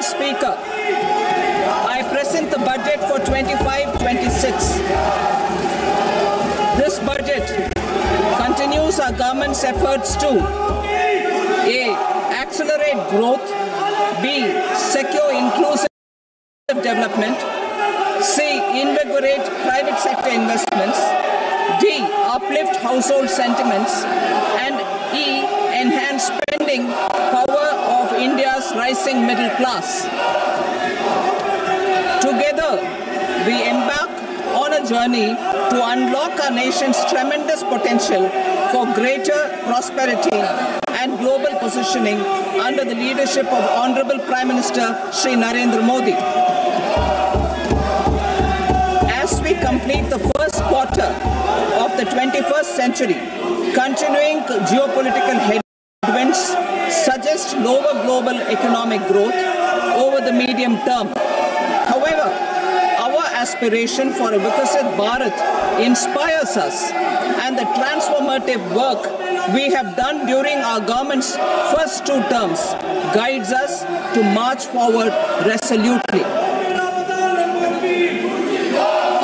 Speaker, I present the budget for 25-26. This budget continues our government's efforts to A. Accelerate growth, B. Secure inclusive development, C. Invigorate private sector investments, D. Uplift household sentiments, and E. Enhance spending power of India's rising middle class. Together, we embark on a journey to unlock our nation's tremendous potential for greater prosperity and global positioning under the leadership of Honorable Prime Minister Shri Narendra Modi. As we complete the first quarter of the 21st century, continuing geopolitical headwinds suggest lower global economic growth over the medium term. However, our aspiration for a Vikasit Bharat inspires us, and the transformative work we have done during our government's first 2 terms guides us to march forward resolutely.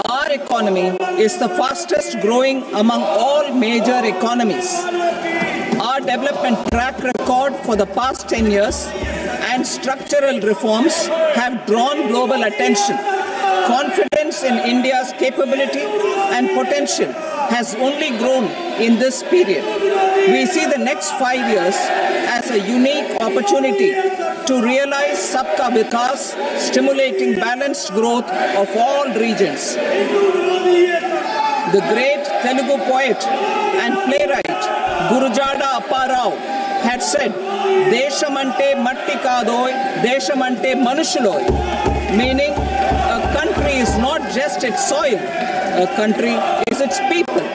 Our economy is the fastest growing among all major economies. Our development track record for the past 10 years and structural reforms have drawn global attention. Confidence in India's capability and potential has only grown in this period. We see the next 5 years as a unique opportunity to realize Sabka Vikas, stimulating balanced growth of all regions. The great Telugu poet and playwright Gurujada Apparao had said, "Deshamante matti kadoy, deshamante manushuloy," meaning a country is not just its soil, a country is its people.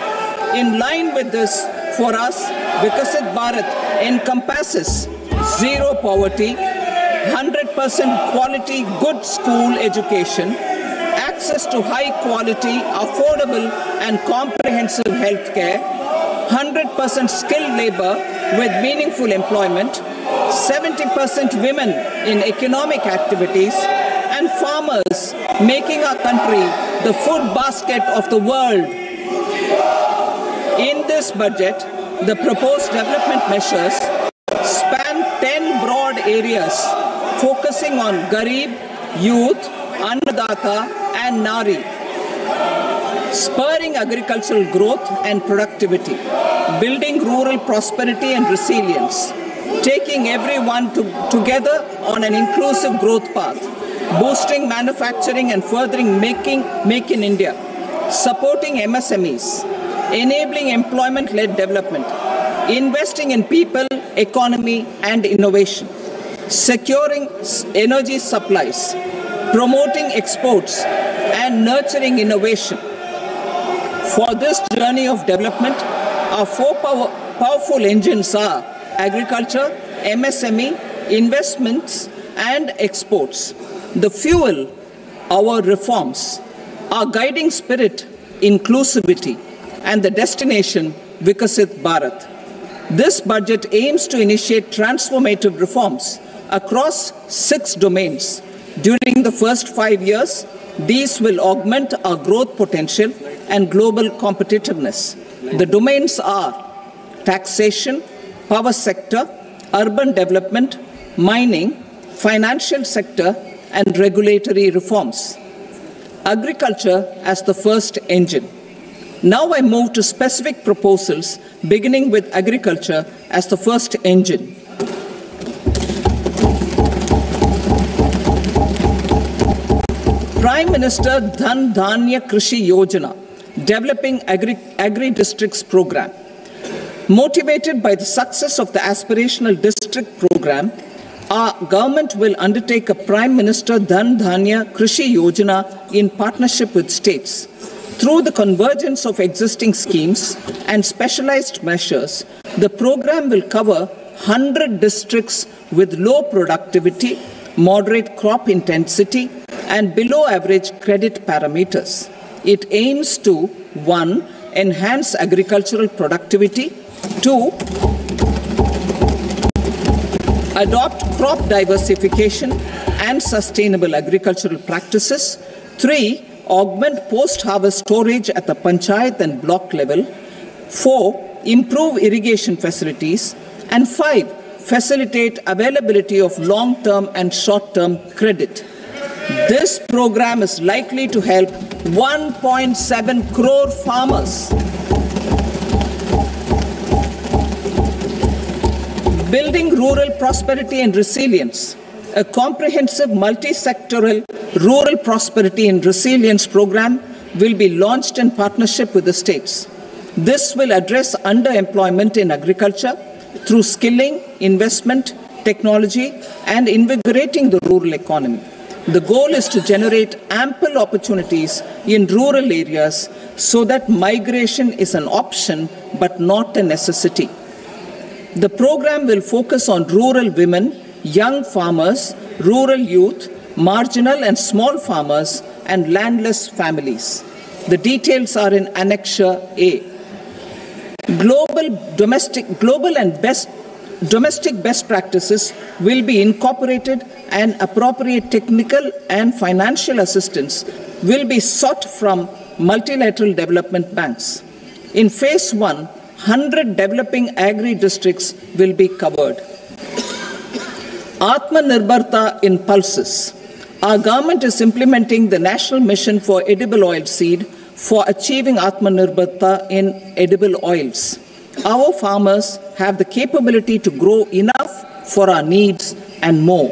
In line with this, for us, Vikasit Bharat encompasses zero poverty, 100% quality good school education, access to high quality, affordable and comprehensive health care, 100% skilled labor with meaningful employment, 70% women in economic activities, and farmers making our country the food basket of the world. In this budget, the proposed development measures span 10 broad areas, focusing on Garib, Youth, Annadata, and Nari, spurring agricultural growth and productivity, building rural prosperity and resilience, taking everyone together on an inclusive growth path, boosting manufacturing and furthering Make in India, supporting MSMEs, enabling employment-led development, investing in people, economy, and innovation, securing energy supplies, promoting exports, and nurturing innovation. For this journey of development, our 4 powerful engines are agriculture, MSME, investments, and exports. The fuel, our reforms, our guiding spirit, inclusivity, and the destination, Vikasit Bharat. This budget aims to initiate transformative reforms across 6 domains. During the first 5 years, these will augment our growth potential and global competitiveness. The domains are taxation, power sector, urban development, mining, financial sector, and regulatory reforms. Agriculture as the first engine. Now I move to specific proposals, beginning with agriculture as the first engine. Prime Minister Dhan Dhanya Krishi Yojana, developing agri-districts program. Motivated by the success of the aspirational district program, our government will undertake a Prime Minister Dhan Dhanya Krishi Yojana in partnership with states. Through the convergence of existing schemes and specialized measures, the program will cover 100 districts with low productivity, moderate crop intensity, and below average credit parameters. It aims to 1. Enhance agricultural productivity, 2. Adopt crop diversification and sustainable agricultural practices. 3. Augment post-harvest storage at the panchayat and block level. 4. Improve irrigation facilities. And 5. Facilitate availability of long-term and short-term credit. This program is likely to help 1.7 crore farmers. Building rural prosperity and resilience. A comprehensive multi-sectoral rural prosperity and resilience program will be launched in partnership with the states. This will address underemployment in agriculture through skilling, investment, technology, and invigorating the rural economy. The goal is to generate ample opportunities in rural areas so that migration is an option but not a necessity. The program will focus on rural women, young farmers, rural youth, marginal and small farmers, and landless families. The details are in Annexure A. Domestic best practices will be incorporated, and appropriate technical and financial assistance will be sought from multilateral development banks. In Phase 1, 100 developing agri-districts will be covered. Atmanirbharta in pulses. Our government is implementing the National Mission for Edible Oil Seed for achieving Atmanirbharta in edible oils. Our farmers have the capability to grow enough for our needs and more.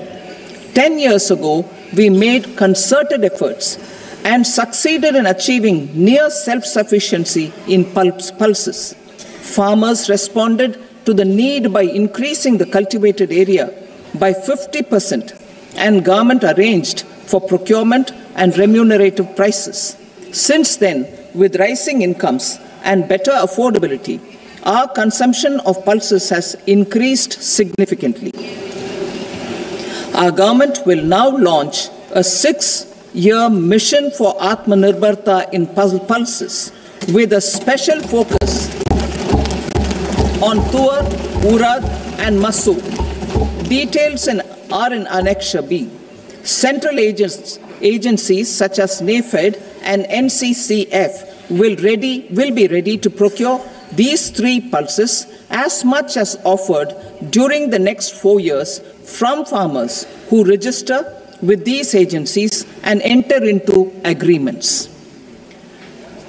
10 years ago, we made concerted efforts and succeeded in achieving near self-sufficiency in pulses. Farmers responded to the need by increasing the cultivated area by 50%, and government arranged for procurement and remunerative prices. Since then, with rising incomes and better affordability, our consumption of pulses has increased significantly. Our government will now launch a 6-year mission for Atmanirbharta in pulses with a special focus on Tuar, Urad and Masoor. Details are in Annexure B. Central agencies such as NAFED and NCCF will be ready to procure these 3 pulses as much as offered during the next 4 years from farmers who register with these agencies and enter into agreements.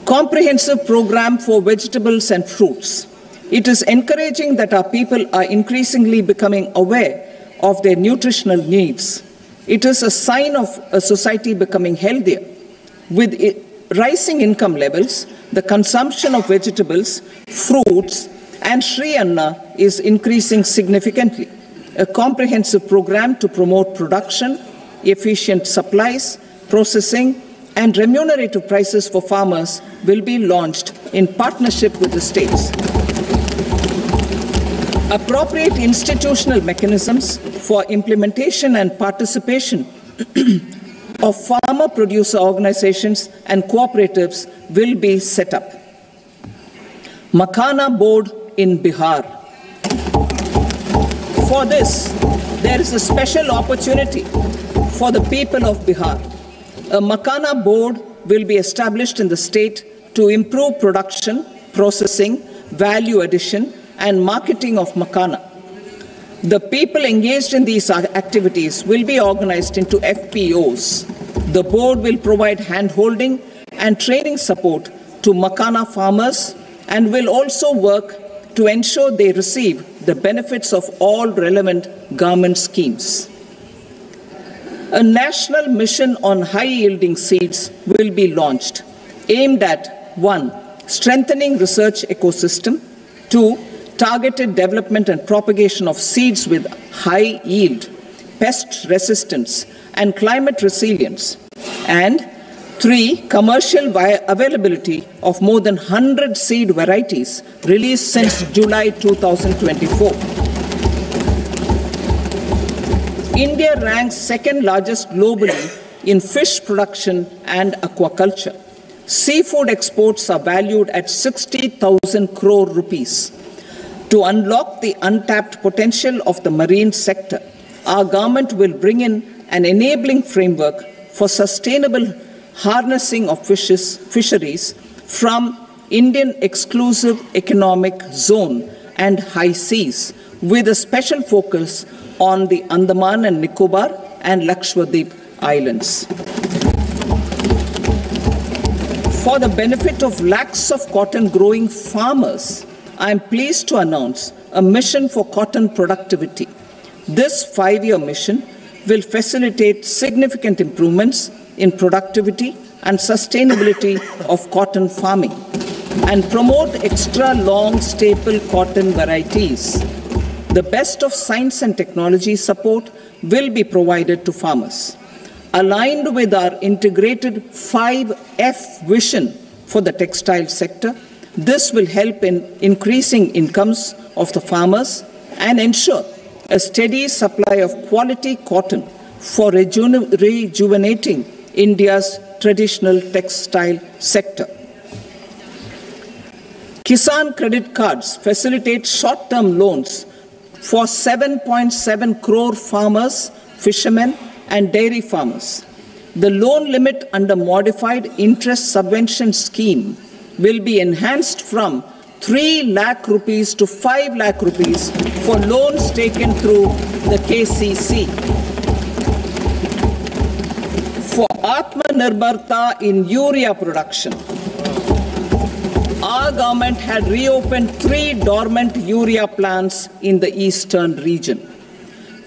Comprehensive program for vegetables and fruits. It is encouraging that our people are increasingly becoming aware of their nutritional needs. It is a sign of a society becoming healthier. With rising income levels, the consumption of vegetables, fruits, and Sri Anna is increasing significantly. A comprehensive program to promote production, efficient supplies, processing, and remunerative prices for farmers will be launched in partnership with the states. Appropriate institutional mechanisms for implementation and participation of farmer producer organizations and cooperatives will be set up. Makhana board in Bihar. For this, there is a special opportunity for the people of Bihar. A Makhana board will be established in the state to improve production, processing, value addition, and marketing of Makhana. The people engaged in these activities will be organized into FPOs. The board will provide hand-holding and training support to Makhana farmers and will also work to ensure they receive the benefits of all relevant government schemes. A national mission on high-yielding seeds will be launched, aimed at 1. Strengthening research ecosystem, 2. Targeted development and propagation of seeds with high yield, pest resistance, and climate resilience, and 3. Commercial availability of more than 100 seed varieties released since July 2024. India ranks second largest globally in fish production and aquaculture. Seafood exports are valued at 60,000 crore rupees. To unlock the untapped potential of the marine sector, our government will bring in an enabling framework for sustainable harnessing of fisheries from Indian exclusive economic zone and high seas, with a special focus on the Andaman and Nicobar and Lakshadweep Islands. For the benefit of lakhs of cotton growing farmers, I am pleased to announce a mission for cotton productivity. This 5-year mission will facilitate significant improvements in productivity and sustainability of cotton farming and promote extra long staple cotton varieties. The best of science and technology support will be provided to farmers. Aligned with our integrated 5F vision for the textile sector, this will help in increasing incomes of the farmers and ensure a steady supply of quality cotton for rejuvenating India's traditional textile sector. Kisan credit cards facilitate short-term loans for 7.7 crore farmers, fishermen, and dairy farmers. The loan limit under modified interest subvention scheme will be enhanced from 3 lakh rupees to 5 lakh rupees for loans taken through the KCC. For Atmanirbharta in urea production, our government had reopened 3 dormant urea plants in the eastern region.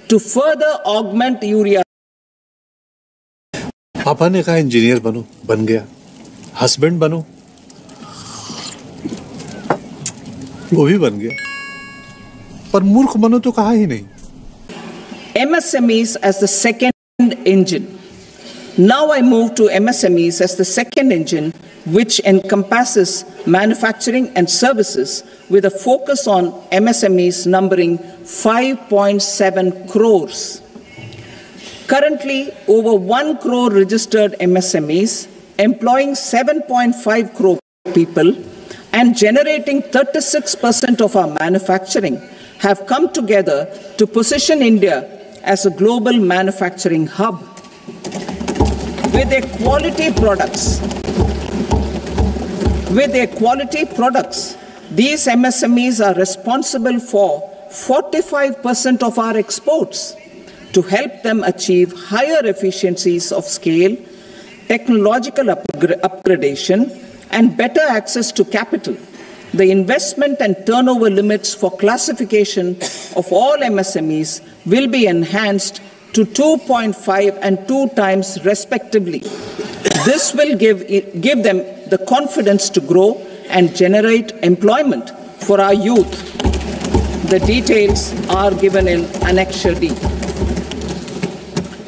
To further augment urea, पापा ने कहा engineer बनो, बन गया। Husband बनो, वो भी बन गया। पर मूर्ख बनो तो कहा ही नहीं। MSMEs as the second engine. Now I move to MSMEs as the second engine, which encompasses manufacturing and services with a focus on MSMEs numbering 5.7 crores. Currently, over 1 crore registered MSMEs, employing 7.5 crore people and generating 36% of our manufacturing, have come together to position India as a global manufacturing hub. With their quality products, these MSMEs are responsible for 45% of our exports. To help them achieve higher efficiencies of scale, technological upgradation, and better access to capital, the investment and turnover limits for classification of all MSMEs will be enhanced to 2.5 and 2 times respectively. This will give them the confidence to grow and generate employment for our youth. The details are given in Annexure D.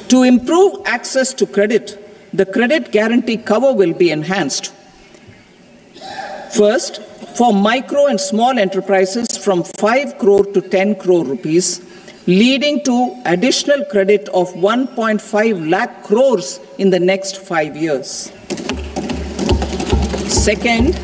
To improve access to credit, the credit guarantee cover will be enhanced. First, for micro and small enterprises from 5 crore to 10 crore rupees, leading to additional credit of 1.5 lakh crores in the next 5 years. Second,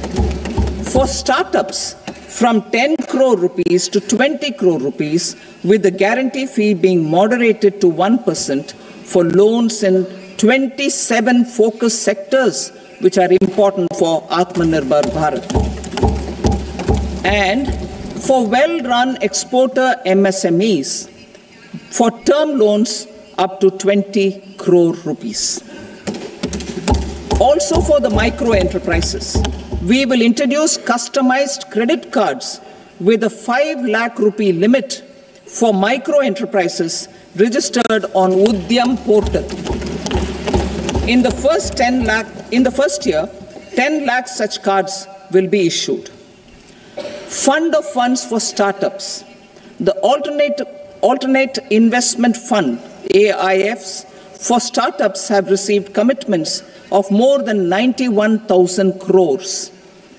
for startups from 10 crore rupees to 20 crore rupees, with the guarantee fee being moderated to 1% for loans in 27 focus sectors which are important for Atmanirbhar Bharat. And for well-run exporter MSMEs, for term loans up to 20 crore rupees. Also for the micro enterprises, we will introduce customized credit cards with a 5 lakh rupee limit for micro enterprises registered on Udyam portal. In the first year, 10 lakh such cards will be issued. Fund of funds for startups. The alternate investment fund, AIFs, for startups have received commitments of more than 91,000 crores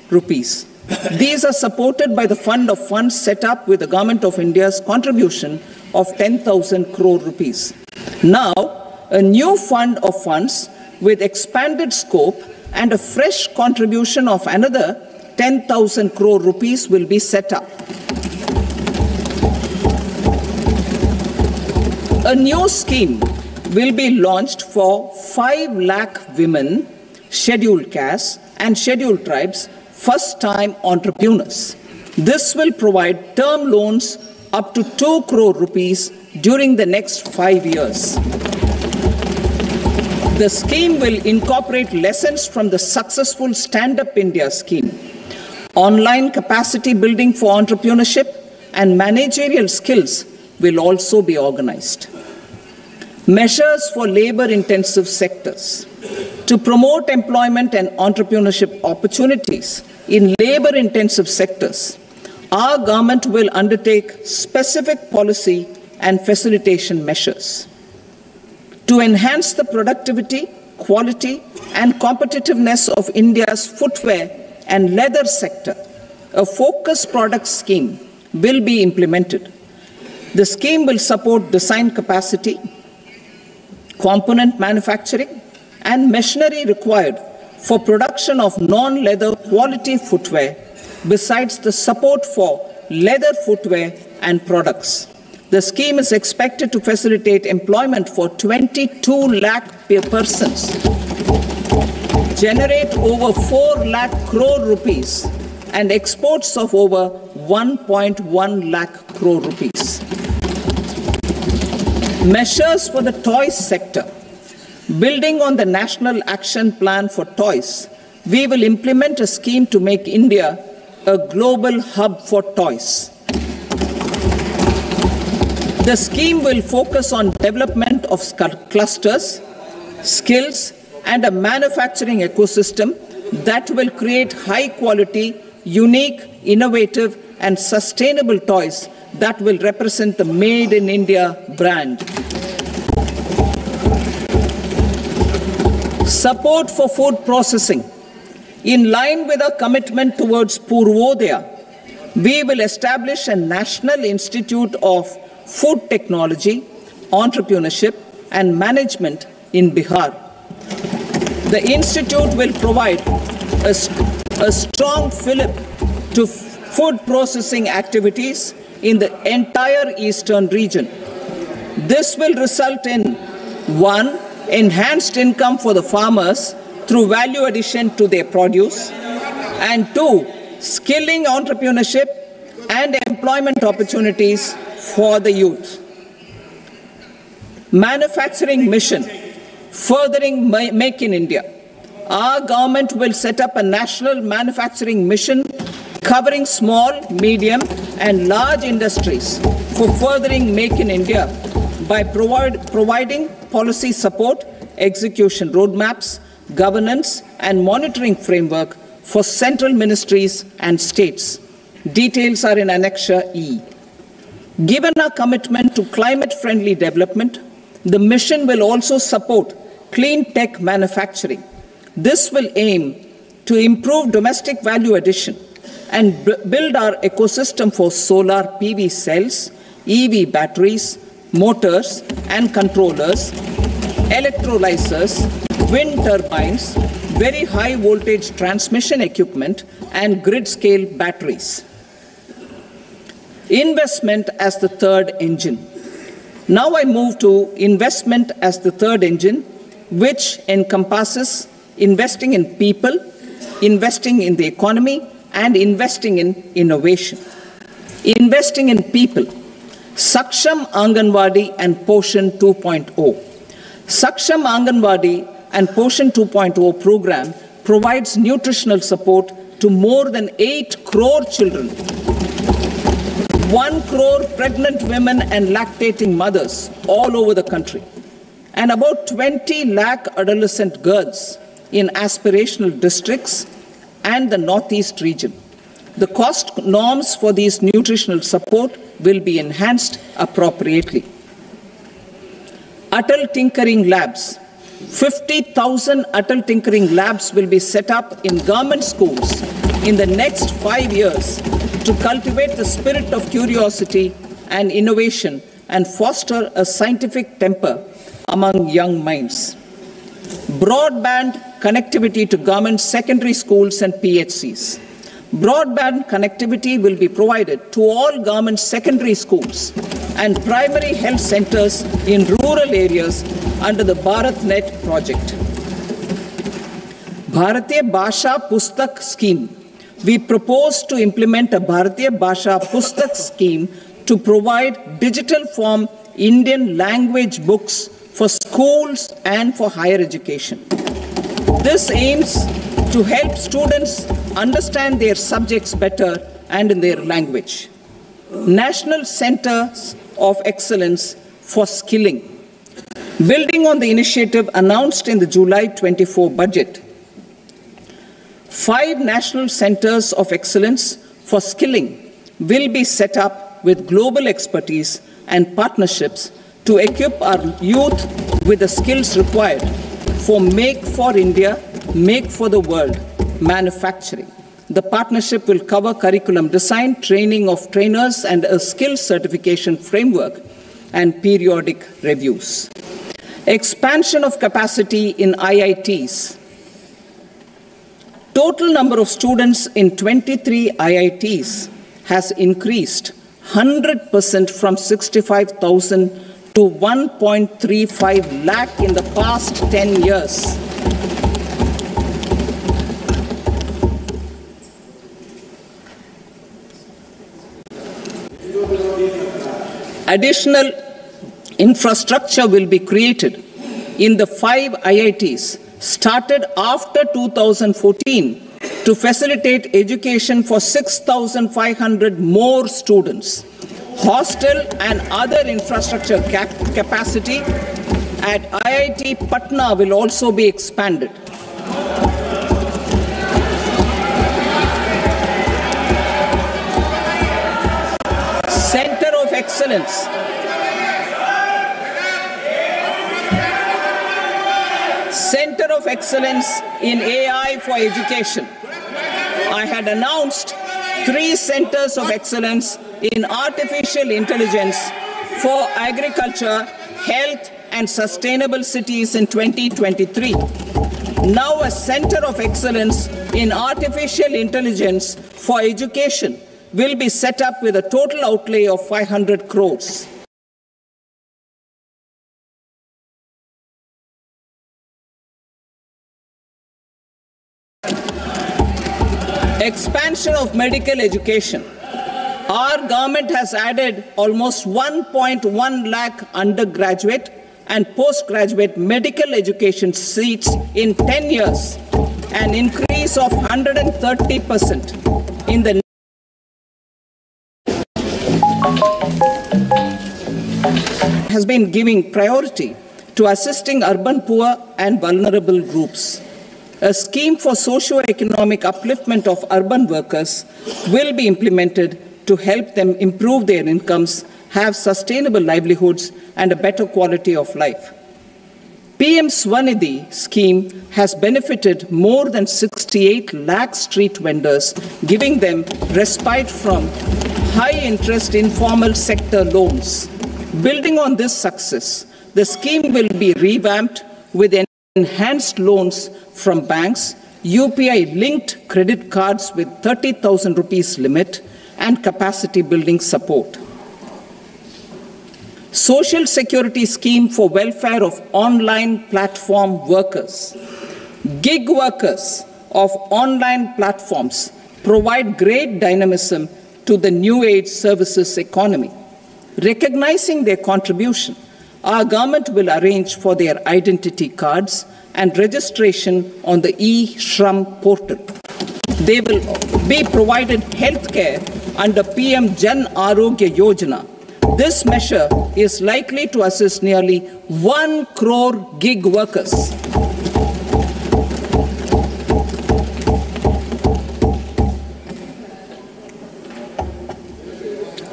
rupees. These are supported by the fund of funds set up with the Government of India's contribution of 10,000 crore rupees. Now, a new fund of funds with expanded scope and a fresh contribution of another 10,000 crore rupees will be set up. A new scheme will be launched for 5 lakh women, scheduled castes and scheduled tribes, first-time entrepreneurs. This will provide term loans up to 2 crore rupees during the next 5 years. The scheme will incorporate lessons from the successful Stand Up India scheme. Online capacity building for entrepreneurship and managerial skills will also be organized. Measures for labor-intensive sectors. To promote employment and entrepreneurship opportunities in labor-intensive sectors, our government will undertake specific policy and facilitation measures. To enhance the productivity, quality, and competitiveness of India's footwear and leather sector, a focused product scheme will be implemented. The scheme will support design capacity, component manufacturing, and machinery required for production of non-leather quality footwear, besides the support for leather footwear and products. The scheme is expected to facilitate employment for 22 lakh persons, generate over 4 lakh crore rupees, and exports of over 1.1 lakh crore rupees. Measures for the toys sector. Building on the National Action Plan for Toys, we will implement a scheme to make India a global hub for toys. The scheme will focus on development of clusters, skills, and a manufacturing ecosystem that will create high-quality, unique, innovative, and sustainable toys that will represent the Made in India brand. Support for food processing. In line with our commitment towards Purvodaya, we will establish a National Institute of Food Technology, Entrepreneurship and Management in Bihar. The institute will provide a strong fillip to food processing activities in the entire eastern region. This will result in 1. Enhanced income for the farmers through value addition to their produce, and 2. Skilling entrepreneurship and employment opportunities for the youth. Manufacturing mission, furthering Make in India. Our government will set up a national manufacturing mission covering small, medium, and large industries for furthering Make in India by providing policy support, execution roadmaps, governance, and monitoring framework for central ministries and states. Details are in Annexure E. Given our commitment to climate-friendly development, the mission will also support clean tech manufacturing. This will aim to improve domestic value addition and build our ecosystem for solar PV cells, EV batteries, motors and controllers, electrolyzers, wind turbines, very high voltage transmission equipment, and grid-scale batteries. Investment as the third engine. Now I move to investment as the third engine, which encompasses investing in people, investing in the economy, and investing in innovation. Investing in people. Saksham Anganwadi and Poshan 2.0. Saksham Anganwadi and Poshan 2.0 program provides nutritional support to more than 8 crore children, 1 crore pregnant women and lactating mothers all over the country, and about 20 lakh adolescent girls in aspirational districts and the Northeast region. The cost norms for these nutritional support will be enhanced appropriately. Atal Tinkering Labs. 50,000 Atal Tinkering Labs will be set up in government schools in the next 5 years to cultivate the spirit of curiosity and innovation and foster a scientific temper among young minds. Broadband connectivity to government secondary schools and PHCs. Broadband connectivity will be provided to all government secondary schools and primary health centers in rural areas under the BharatNet project. Bharatiya Bhasha Pustak scheme. We propose to implement a Bharatiya Bhasha Pustak scheme to provide digital form Indian language books for schools and for higher education. This aims to help students understand their subjects better and in their language. National Centers of Excellence for Skilling. Building on the initiative announced in the July 24 budget, 5 national centers of excellence for skilling will be set up with global expertise and partnerships to equip our youth with the skills required for Make for India, Make for the World manufacturing. The partnership will cover curriculum design, training of trainers, and a skills certification framework and periodic reviews. Expansion of capacity in IITs. Total number of students in 23 IITs has increased 100% from 65,000 to 1.35 lakh in the past 10 years. Additional infrastructure will be created in the 5 IITs started after 2014 to facilitate education for 6,500 more students. Hostel and other infrastructure capacity at IIT Patna will also be expanded. Center of Excellence. Center of Excellence in AI for Education. I had announced 3 centers of excellence in artificial intelligence for agriculture, health, and sustainable cities in 2023. Now a center of excellence in artificial intelligence for education will be set up with a total outlay of 500 crores. Expansion of medical education. Our government has added almost 1.1 lakh undergraduate and postgraduate medical education seats in 10 years, an increase of 130% in the has been giving priority to assisting urban poor and vulnerable groups. A scheme for socio-economic upliftment of urban workers will be implemented to help them improve their incomes, have sustainable livelihoods, and a better quality of life. PM Swanidhi scheme has benefited more than 68 lakh street vendors, giving them respite from high-interest informal sector loans. Building on this success, the scheme will be revamped with enhanced loans from banks, UPI-linked credit cards with 30,000 rupees limit, and capacity building support. Social Security Scheme for welfare of online platform workers. Gig workers of online platforms provide great dynamism to the new age services economy. Recognizing their contribution, our government will arrange for their identity cards and registration on the e-Shram portal. They will be provided health care under PM Jan Arogya Yojana. This measure is likely to assist nearly 1 crore gig workers.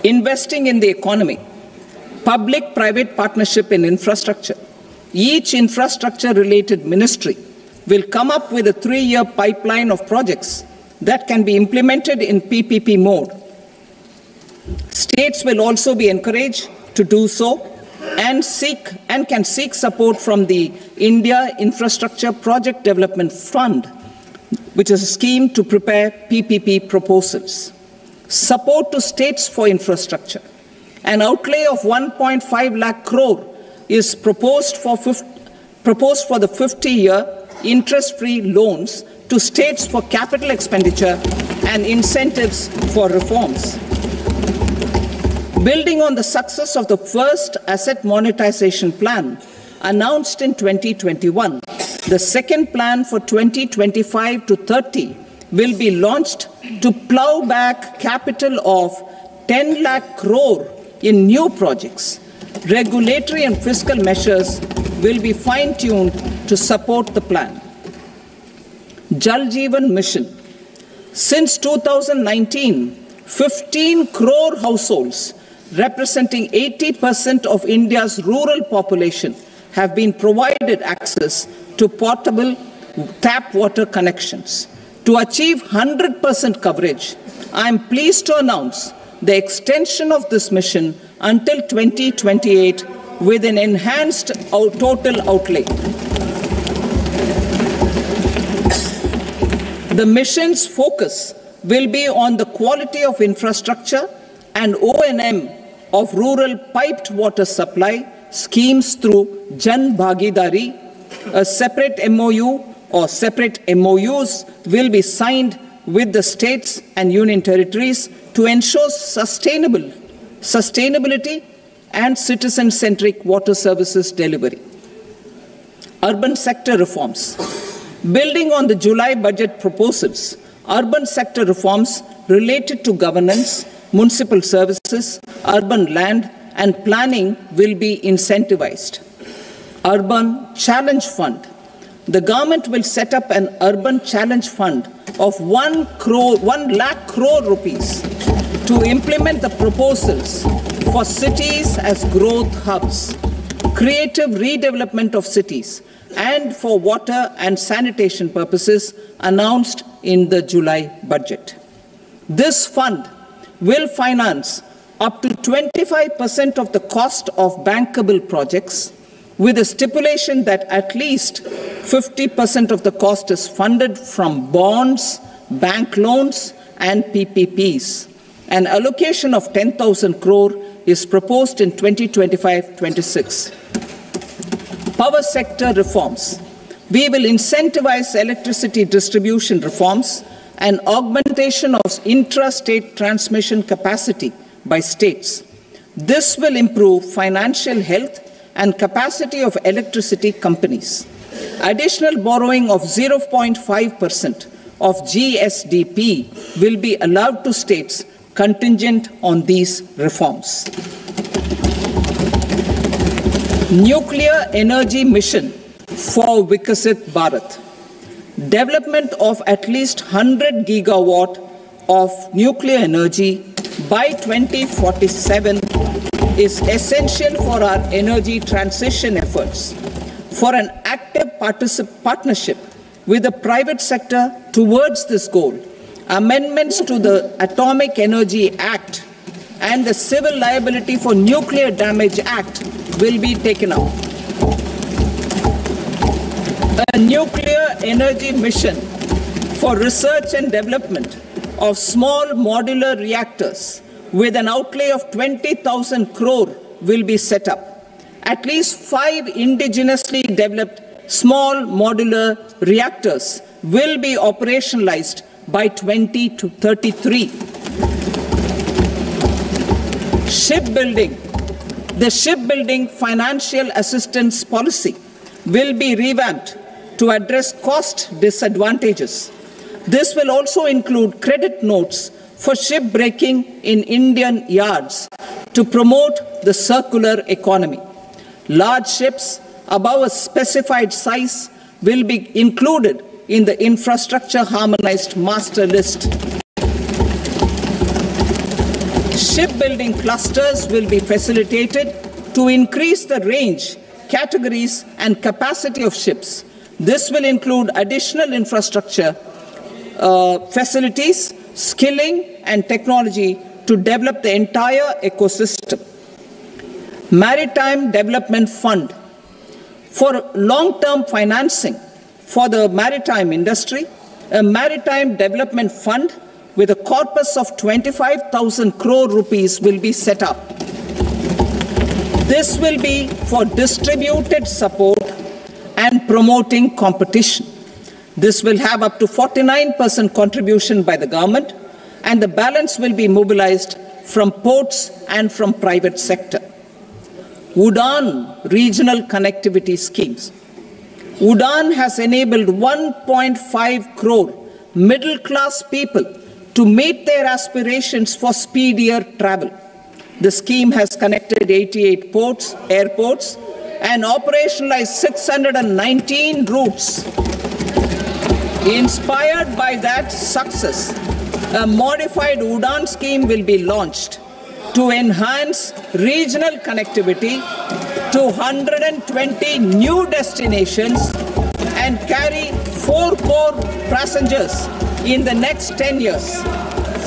Investing in the economy. Public-private partnership in infrastructure. Each infrastructure-related ministry will come up with a 3-year pipeline of projects that can be implemented in PPP mode. States will also be encouraged to do so and can seek support from the India Infrastructure Project Development Fund which is a scheme to prepare PPP proposals. Support to states for infrastructure. An outlay of 1.5 lakh crore is proposed for the 50-year interest-free loans to states for capital expenditure and incentives for reforms. Building on the success of the first asset monetization plan announced in 2021, the second plan for 2025 to 30 will be launched to plow back capital of 10 lakh crore in new projects. Regulatory and fiscal measures will be fine-tuned to support the plan. Jal Jeevan Mission. Since 2019, 15 crore households representing 80% of India's rural population have been provided access to portable tap water connections. To achieve 100% coverage, I am pleased to announce the extension of this mission until 2028 with an enhanced total outlay. The mission's focus will be on the quality of infrastructure and O&M of rural piped water supply schemes through Jan Bhagidari. A separate MOU or separate MOUs will be signed with the states and union territories to ensure sustainability and citizen-centric water services delivery. Urban sector reforms. Building on the July budget proposals, urban sector reforms related to governance, municipal services, urban land and planning will be incentivized. Urban Challenge Fund. The government will set up an urban challenge fund of 1 lakh crore rupees to implement the proposals for cities as growth hubs, creative redevelopment of cities, and for water and sanitation purposes announced in the July budget. This fund will finance up to 25% of the cost of bankable projects, with a stipulation that at least 50% of the cost is funded from bonds, bank loans, and PPPs. An allocation of 10,000 crore is proposed in 2025-26. Power sector reforms. We will incentivize electricity distribution reforms and augmentation of intra-state transmission capacity by states. This will improve financial health and capacity of electricity companies. Additional borrowing of 0.5% of GSDP will be allowed to states contingent on these reforms. Nuclear energy mission for Vikasit Bharat. Development of at least 100 gigawatt of nuclear energy by 2047 is essential for our energy transition efforts. For an active partnership with the private sector towards this goal, amendments to the Atomic Energy Act and the Civil Liability for Nuclear Damage Act will be taken up. A nuclear energy mission for research and development of small modular reactors with an outlay of 20,000 crore will be set up. At least 5 indigenously developed small modular reactors will be operationalized by 2033. Shipbuilding. The shipbuilding financial assistance policy will be revamped to address cost disadvantages. This will also include credit notes for shipbreaking in Indian yards to promote the circular economy. Large ships above a specified size will be included in the infrastructure harmonized master list. Shipbuilding clusters will be facilitated to increase the range, categories, and capacity of ships. This will include additional infrastructure, facilities, skilling, and technology to develop the entire ecosystem. Maritime Development Fund. For long-term financing for the maritime industry, A maritime development fund with a corpus of 25,000 crore rupees will be set up. This will be for distributed support and promoting competition. This will have up to 49% contribution by the government, and the balance will be mobilized from ports and from private sector. UDAN regional connectivity schemes. UDAN has enabled 1.5 crore middle-class people to meet their aspirations for speedier travel. The scheme has connected 88 airports, and operationalized 619 routes. Inspired by that success, a modified UDAN scheme will be launched to enhance regional connectivity to 120 new destinations and carry 4 crore passengers in the next 10 years.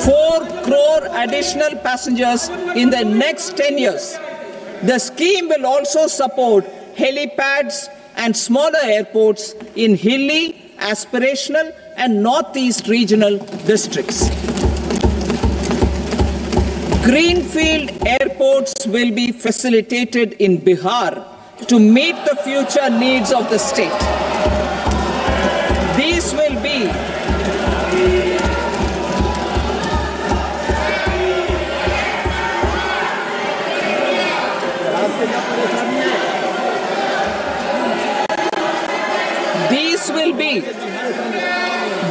4 crore additional passengers in the next 10 years. The scheme will also support helipads and smaller airports in hilly, aspirational and northeast regional districts. Greenfield airports will be facilitated in Bihar to meet the future needs of the state. These will be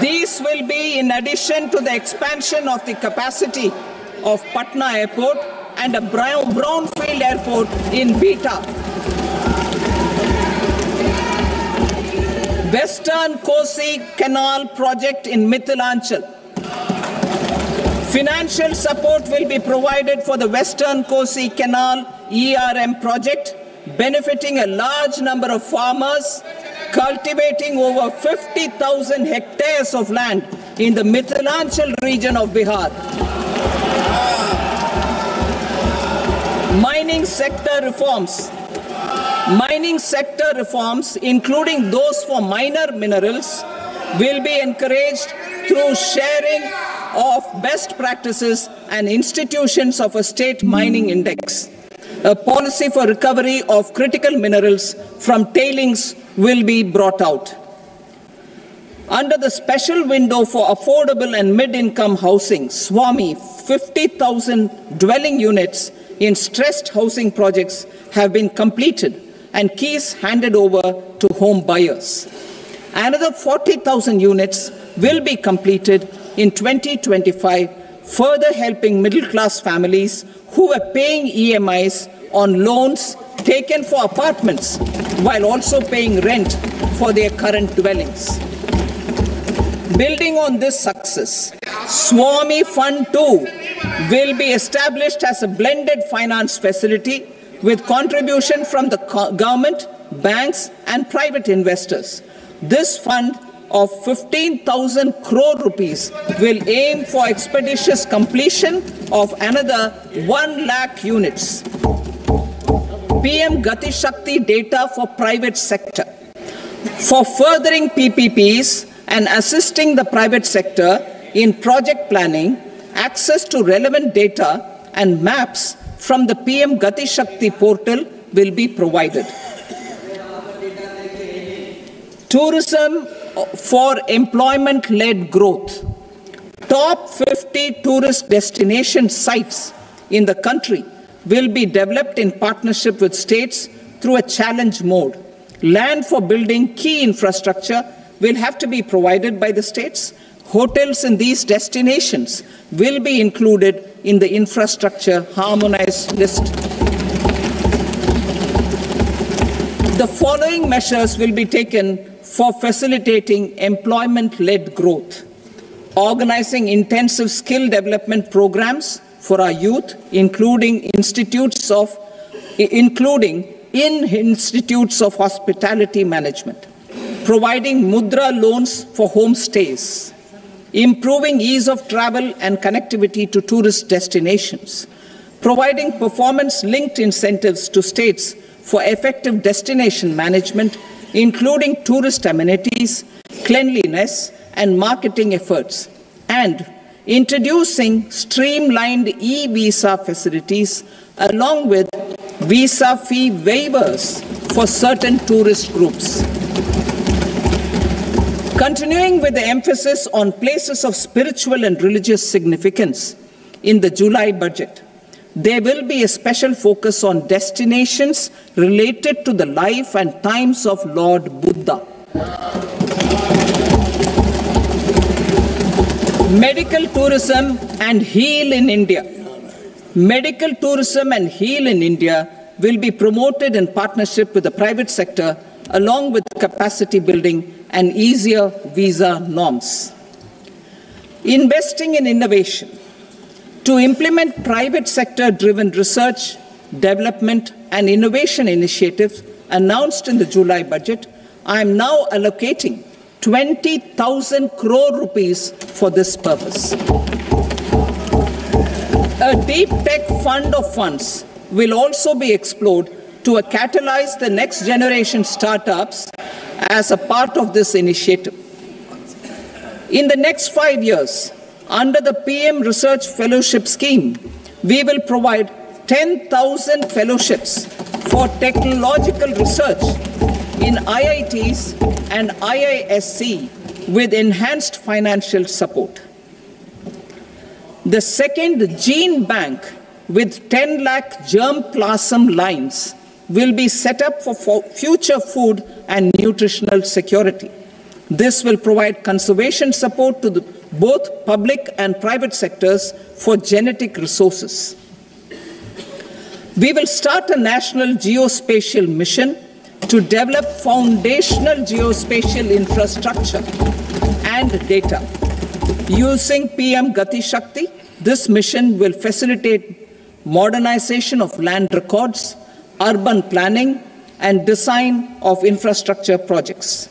These will be in addition to the expansion of the capacity of Patna Airport and a brownfield airport in Beta. Western Kosi Canal project in Mithilanchal. Financial support will be provided for the Western Kosi Canal ERM project, benefiting a large number of farmers cultivating over 50,000 hectares of land in the Mithilanchal region of Bihar. Mining sector reforms. Mining sector reforms, including those for minor minerals, will be encouraged through sharing of best practices and institutions of a state mining index. A policy for recovery of critical minerals from tailings will be brought out. Under the special window for affordable and mid-income housing, SWAMI, 50,000 dwelling units in stressed housing projects have been completed and keys handed over to home buyers. Another 40,000 units will be completed in 2025, further helping middle-class families who are paying EMIs on loans taken for apartments while also paying rent for their current dwellings. Building on this success, SWAMI Fund 2 will be established as a blended finance facility with contribution from the government, banks and private investors. This fund of 15,000 crore rupees will aim for expeditious completion of another 1 lakh units. PM Gati Shakti data for private sector. For furthering PPPs and assisting the private sector in project planning, access to relevant data and maps from the PM Gati Shakti portal will be provided. Tourism for employment-led growth. Top 50 tourist destination sites in the country will be developed in partnership with states through a challenge mode. Land for building key infrastructure will have to be provided by the states. Hotels in these destinations will be included in the infrastructure harmonized list. The following measures will be taken for facilitating employment-led growth. Organizing intensive skill development programs for our youth, including in institutes of hospitality management. Providing mudra loans for homestays. Improving ease of travel and connectivity to tourist destinations. Providing performance-linked incentives to states for effective destination management, including tourist amenities, cleanliness, and marketing efforts, and introducing streamlined e-visa facilities along with visa fee waivers for certain tourist groups. Continuing with the emphasis on places of spiritual and religious significance, in the July budget, there will be a special focus on destinations related to the life and times of Lord Buddha. Medical tourism and heal in India. Medical tourism and heal in India will be promoted in partnership with the private sector, along with capacity building and easier visa norms. Investing in innovation. To implement private sector-driven research, development, and innovation initiatives announced in the July budget, I am now allocating 20,000 crore rupees for this purpose. A deep tech fund of funds will also be explored to catalyze the next generation startups as a part of this initiative. In the next 5 years, under the PM Research Fellowship Scheme, we will provide 10,000 fellowships for technological research in IITs and IISc with enhanced financial support. The second gene bank with 10 lakh germ plasm lines will be set up for future food and nutritional security. This will provide conservation support to both public and private sectors for genetic resources. We will start a national geospatial mission to develop foundational geospatial infrastructure and data. Using PM Gati Shakti, this mission will facilitate modernization of land records, urban planning, and design of infrastructure projects.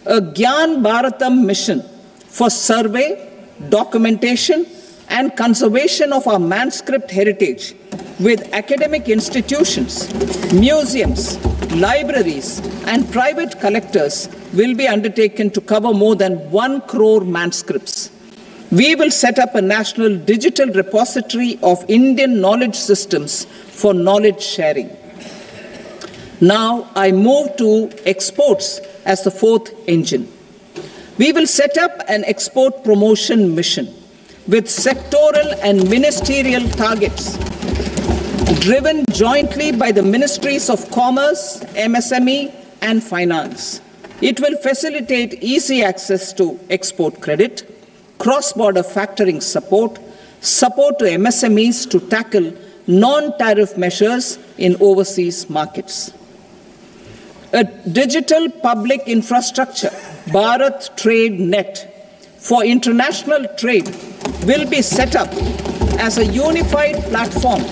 A Gyan Bharatam mission for survey, documentation, and conservation of our manuscript heritage with academic institutions, museums, libraries, and private collectors will be undertaken to cover more than 1 crore manuscripts. We will set up a national digital repository of Indian knowledge systems for knowledge sharing. Now I move to exports as the fourth engine. We will set up an export promotion mission with sectoral and ministerial targets driven jointly by the Ministries of Commerce, MSME, and Finance. It will facilitate easy access to export credit, cross-border factoring support, support to MSMEs to tackle non-tariff measures in overseas markets. A digital public infrastructure, Bharat Trade Net, for international trade will be set up as a unified platform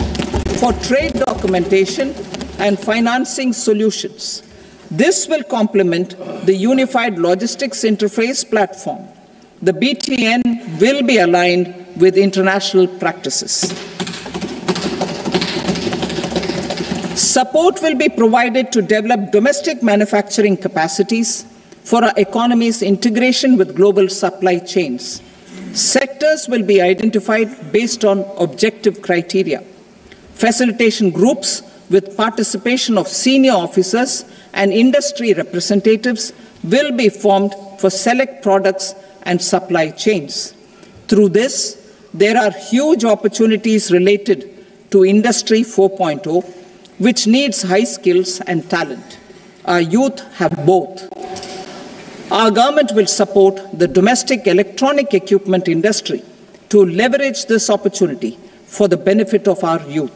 for trade documentation and financing solutions. This will complement the Unified Logistics Interface platform. The BTN will be aligned with international practices. Support will be provided to develop domestic manufacturing capacities for our economy's integration with global supply chains. Sectors will be identified based on objective criteria. Facilitation groups with participation of senior officers and industry representatives will be formed for select products and supply chains. Through this, there are huge opportunities related to Industry 4.0, which needs high skills and talent. Our youth have both. Our government will support the domestic electronic equipment industry to leverage this opportunity for the benefit of our youth.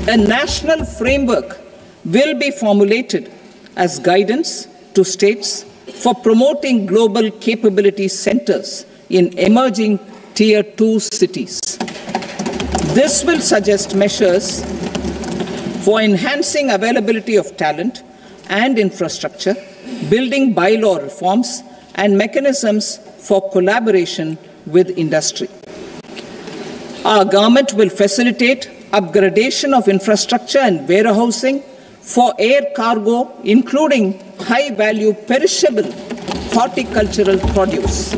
A national framework will be formulated as guidance to states for promoting global capability centers in emerging Tier 2 cities. This will suggest measures for enhancing availability of talent and infrastructure, building bylaw reforms, and mechanisms for collaboration with industry. Our government will facilitate upgradation of infrastructure and warehousing for air cargo, including high-value perishable horticultural produce.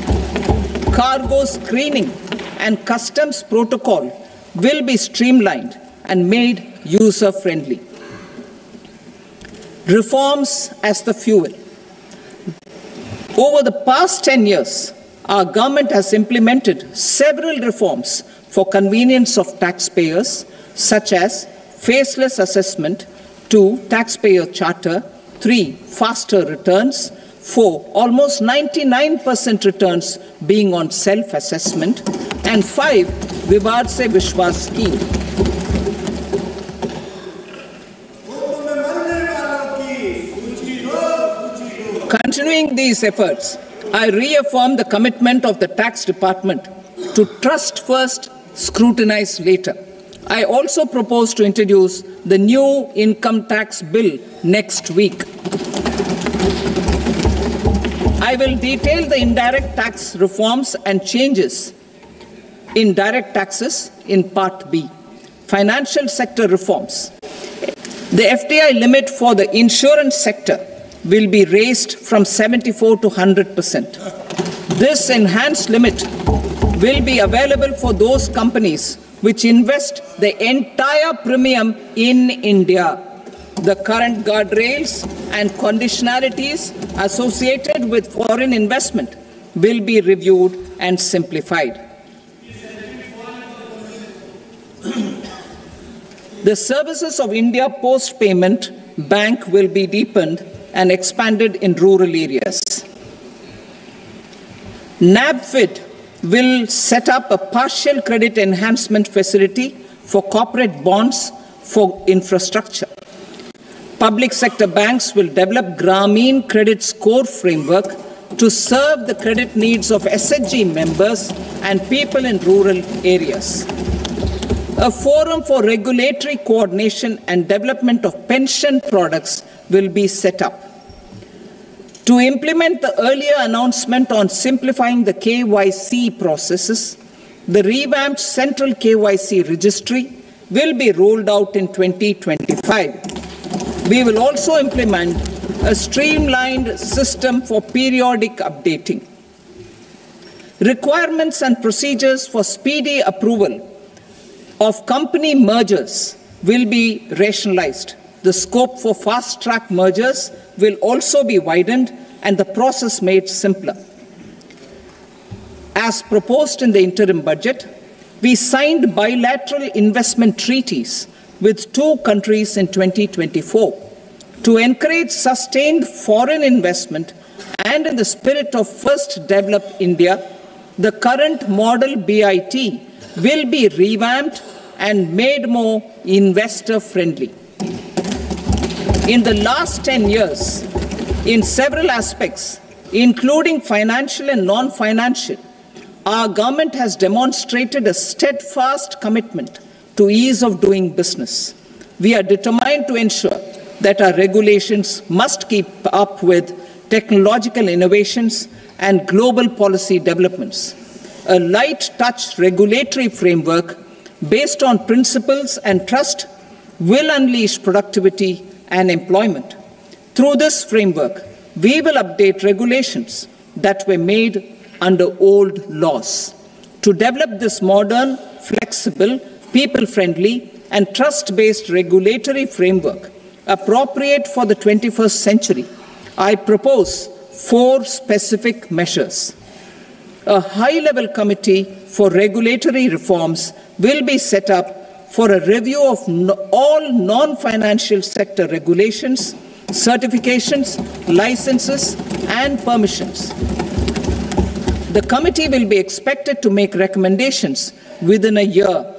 Cargo screening and customs protocol will be streamlined and made user-friendly. Reforms as the fuel. Over the past 10 years, our government has implemented several reforms for convenience of taxpayers, such as faceless assessment, 2, taxpayer charter, 3, faster returns, 4, almost 99% returns being on self-assessment, and 5, Vivad Se Vishwas scheme. Continuing these efforts, I reaffirm the commitment of the tax department to trust first, scrutinize later. I also propose to introduce the new income tax bill next week. I will detail the indirect tax reforms and changes in direct taxes in Part B. Financial sector reforms. The FDI limit for the insurance sector will be raised from 74 to 100%. This enhanced limit will be available for those companies which invest the entire premium in India. The current guardrails and conditionalities associated with foreign investment will be reviewed and simplified. The services of India Post Payment Bank will be deepened and expanded in rural areas. NABFID will set up a partial credit enhancement facility for corporate bonds for infrastructure. Public sector banks will develop Grameen Credit Score framework to serve the credit needs of SHG members and people in rural areas. A forum for regulatory coordination and development of pension products will be set up. To implement the earlier announcement on simplifying the KYC processes, the revamped Central KYC Registry will be rolled out in 2025. We will also implement a streamlined system for periodic updating. Requirements and procedures for speedy approval of company mergers will be rationalized. The scope for fast-track mergers will also be widened and the process made simpler. As proposed in the interim budget, we signed bilateral investment treaties with 2 countries in 2024 to encourage sustained foreign investment, and in the spirit of First Develop India, the current model BIT will be revamped and made more investor-friendly. In the last 10 years, in several aspects, including financial and non-financial, our government has demonstrated a steadfast commitment to ease of doing business. We are determined to ensure that our regulations must keep up with technological innovations and global policy developments. A light-touch regulatory framework based on principles and trust will unleash productivity and employment. Through this framework, we will update regulations that were made under old laws. To develop this modern, flexible, people-friendly, and trust-based regulatory framework appropriate for the 21st century, I propose 4 specific measures. A high-level committee for regulatory reforms will be set up for a review of all non-financial sector regulations, certifications, licenses, and permissions. The committee will be expected to make recommendations within a year.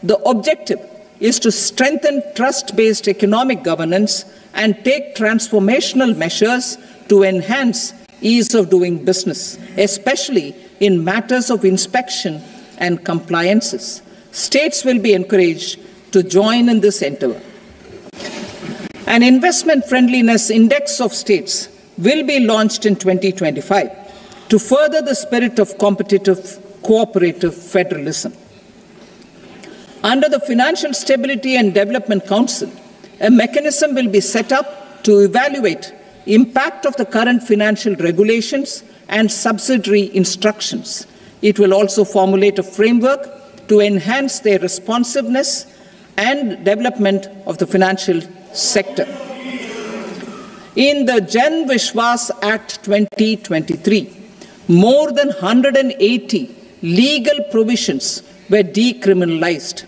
The objective is to strengthen trust-based economic governance and take transformational measures to enhance ease of doing business, especially in matters of inspection and compliances. States will be encouraged to join in this endeavor. An investment friendliness index of states will be launched in 2025 to further the spirit of competitive, cooperative federalism. Under the Financial Stability and Development Council, A mechanism will be set up to evaluate impact of the current financial regulations and subsidiary instructions. It will also formulate a framework to enhance their responsiveness and development of the financial sector. In the Jan Vishwas Act 2023, more than 180 legal provisions were decriminalized.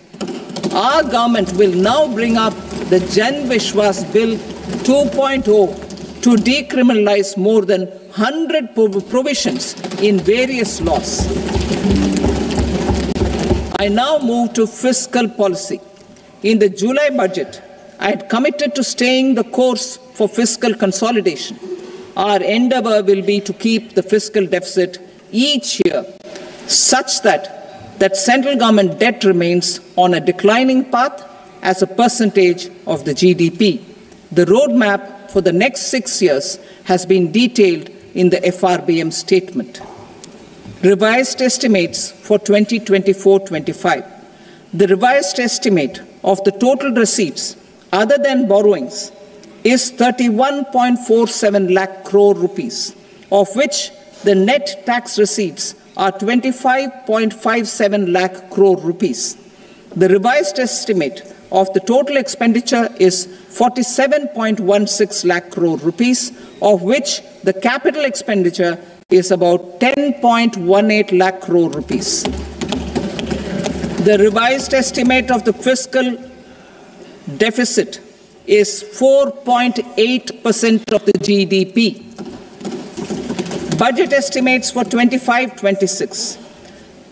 Our government will now bring up the Jan Vishwas Bill 2.0 to decriminalize more than 100 provisions in various laws. I now move to fiscal policy. In the July budget, I had committed to staying the course for fiscal consolidation. Our endeavor will be to keep the fiscal deficit each year such that central government debt remains on a declining path as a percentage of the GDP. The roadmap for the next 6 years has been detailed in the FRBM statement. Revised estimates for 2024-25. The revised estimate of the total receipts other than borrowings is 31.47 lakh crore rupees, of which the net tax receipts are 25.57 lakh crore rupees. The revised estimate of the total expenditure is 47.16 lakh crore rupees, of which the capital expenditure is about 10.18 lakh crore rupees. The revised estimate of the fiscal deficit is 4.8% of the GDP. Budget estimates for 25-26.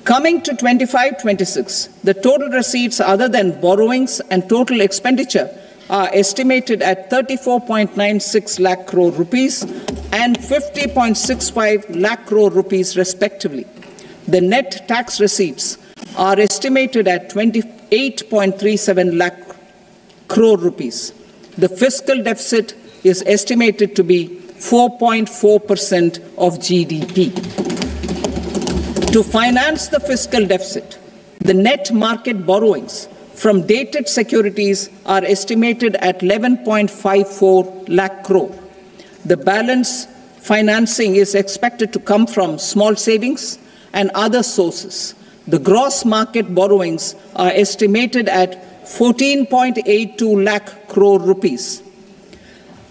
Coming to 25-26, the total receipts other than borrowings and total expenditure are estimated at 34.96 lakh crore rupees and 50.65 lakh crore rupees respectively. The net tax receipts are estimated at 28.37 lakh crore rupees. The fiscal deficit is estimated to be 4.4% of GDP. To finance the fiscal deficit, the net market borrowings from dated securities are estimated at 11.54 lakh crore. The balance financing is expected to come from small savings and other sources. The gross market borrowings are estimated at 14.82 lakh crore rupees.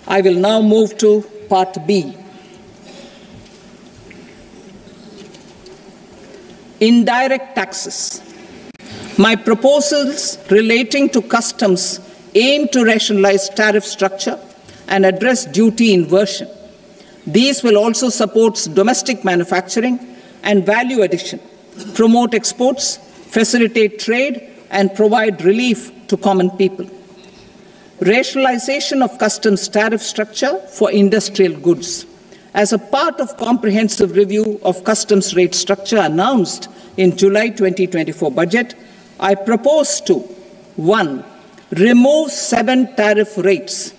I will now move to Part B. Indirect taxes. My proposals relating to customs aim to rationalize tariff structure and address duty inversion. These will also support domestic manufacturing and value addition, promote exports, facilitate trade, and provide relief to common people. Rationalization of customs tariff structure for industrial goods. As a part of comprehensive review of customs rate structure announced in July 2024 budget, I propose to 1. Remove 7 tariff rates.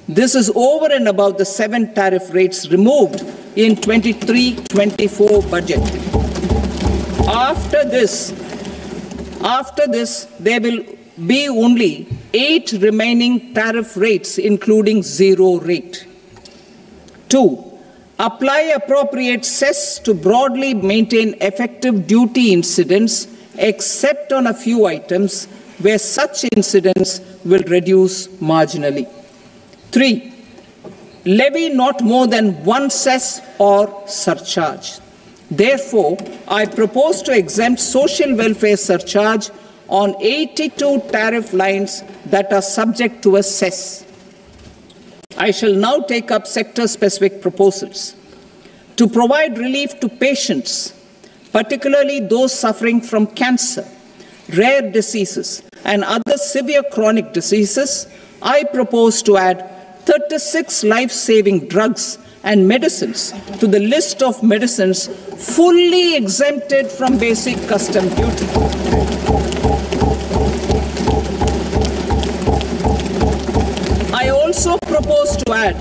This is over and above the 7 tariff rates removed in 23-24 budget. After this, there will be only 8 remaining tariff rates, including 0 rate. 2. Apply appropriate cess to broadly maintain effective duty incidence, except on a few items where such incidence will reduce marginally. 3. Levy not more than 1 cess or surcharge. Therefore, I propose to exempt social welfare surcharge on 82 tariff lines that are subject to a cess. I shall now take up sector-specific proposals. To provide relief to patients, particularly those suffering from cancer, rare diseases, and other severe chronic diseases, I propose to add 36 life-saving drugs and medicines to the list of medicines fully exempted from basic custom duty. I also propose to add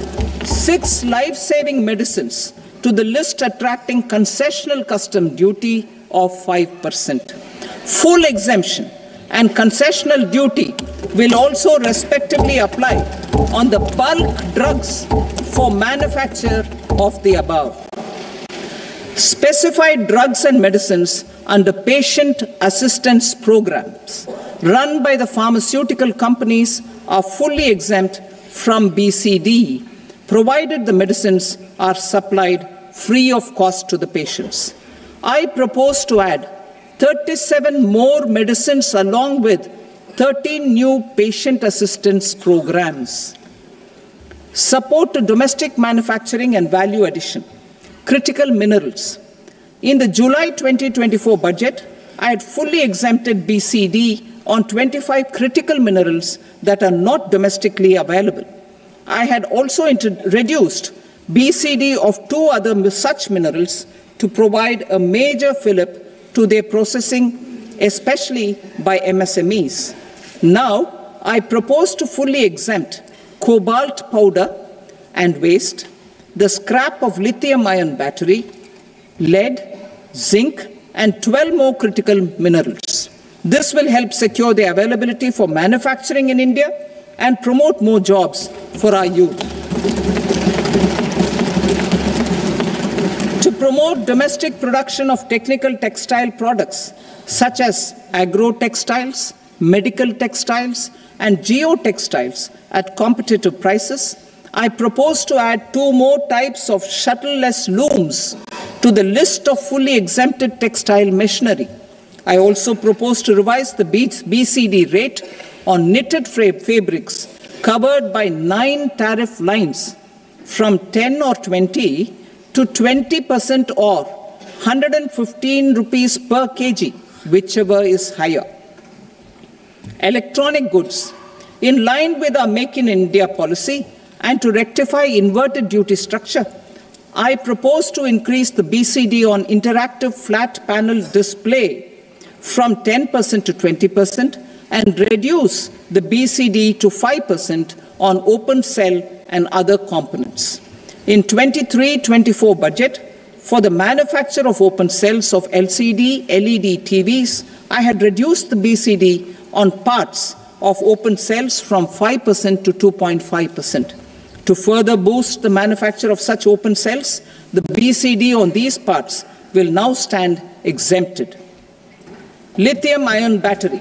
6 life-saving medicines to the list attracting concessional custom duty of 5%. Full exemption and concessional duty will also respectively apply on the bulk drugs for manufacture of the above. Specified drugs and medicines under patient assistance programs run by the pharmaceutical companies are fully exempt from BCD, provided the medicines are supplied free of cost to the patients. I propose to add 37 more medicines along with 13 new patient assistance programs. Support to domestic manufacturing and value addition. Critical minerals. In the July 2024 budget, I had fully exempted BCD on 25 critical minerals that are not domestically available. I had also reduced BCD of 2 other such minerals to provide a major fillip to their processing, especially by MSMEs. Now, I propose to fully exempt cobalt powder and waste, the scrap of lithium-ion battery, lead, zinc, and 12 more critical minerals. This will help secure their availability for manufacturing in India and promote more jobs for our youth. To promote domestic production of technical textile products such as agro-textiles, medical textiles, and geotextiles at competitive prices, I propose to add 2 more types of shuttle-less looms to the list of fully exempted textile machinery. I also propose to revise the BCD rate on knitted fabrics covered by 9 tariff lines from 10 or 20 to 20% or 115 rupees per kg, whichever is higher. Electronic goods. In line with our Make in India policy and to rectify inverted duty structure, I propose to increase the BCD on interactive flat panel display from 10% to 20% and reduce the BCD to 5% on open cell and other components. In 23-24 budget, for the manufacture of open cells of LCD, LED TVs, I had reduced the BCD on parts of open cells from 5% to 2.5%. To further boost the manufacture of such open cells, the BCD on these parts will now stand exempted. Lithium-ion battery.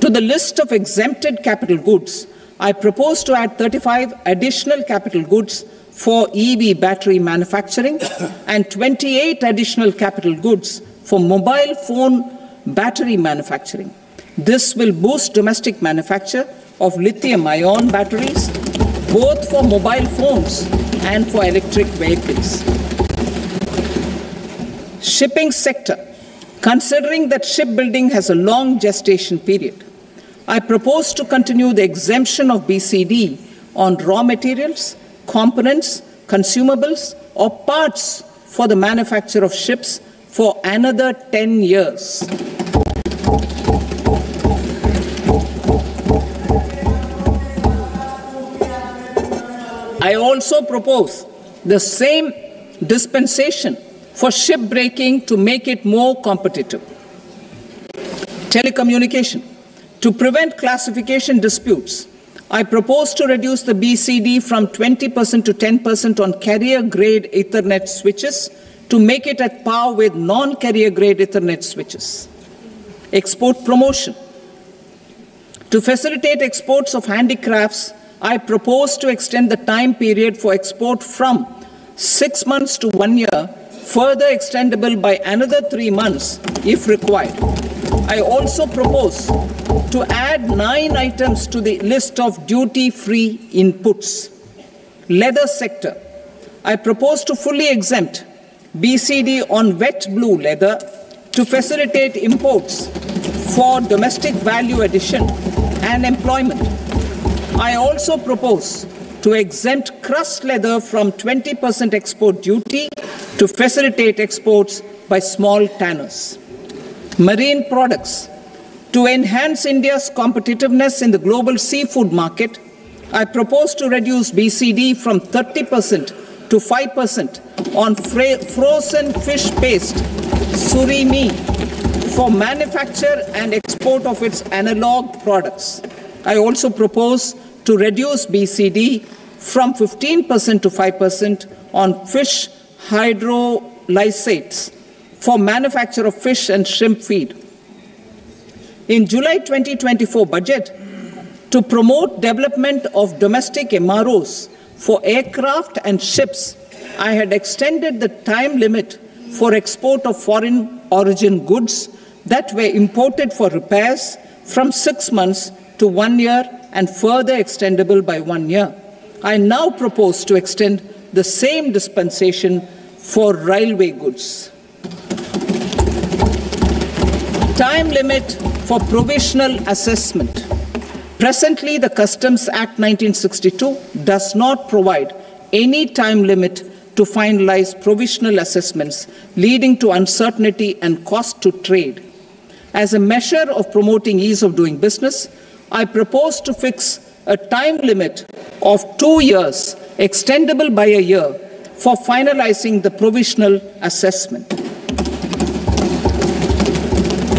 To the list of exempted capital goods, I propose to add 35 additional capital goods for EV battery manufacturing and 28 additional capital goods for mobile phone battery manufacturing. This will boost domestic manufacture of lithium-ion batteries, both for mobile phones and for electric vehicles. Shipping sector. Considering that shipbuilding has a long gestation period, I propose to continue the exemption of BCD on raw materials, components, consumables, or parts for the manufacture of ships for another 10 years. I also propose the same dispensation for shipbreaking to make it more competitive. Telecommunication. To prevent classification disputes, I propose to reduce the BCD from 20% to 10% on carrier-grade Ethernet switches to make it at par with non-carrier-grade Ethernet switches. Export promotion. To facilitate exports of handicrafts, I propose to extend the time period for export from 6 months to 1 year, further extendable by another 3 months if required. I also propose to add 9 items to the list of duty-free inputs. Leather sector. I propose to fully exempt BCD on wet blue leather to facilitate imports for domestic value addition and employment. I also propose to exempt crust leather from 20% export duty to facilitate exports by small tanners. Marine products. To enhance India's competitiveness in the global seafood market, I propose to reduce BCD from 30% to 5% on frozen fish paste, surimi, for manufacture and export of its analog products. I also propose to reduce BCD from 15% to 5% on fish hydrolysates for manufacture of fish and shrimp feed. In July 2024 budget, to promote development of domestic MROs for aircraft and ships, I had extended the time limit for export of foreign origin goods that were imported for repairs from 6 months to 1 year and further extendable by 1 year. I now propose to extend the same dispensation for railway goods. Time limit for provisional assessment. Presently, the Customs Act 1962 does not provide any time limit to finalize provisional assessments, leading to uncertainty and cost to trade. As a measure of promoting ease of doing business, I propose to fix a time limit of 2 years, extendable by a year, for finalizing the provisional assessment.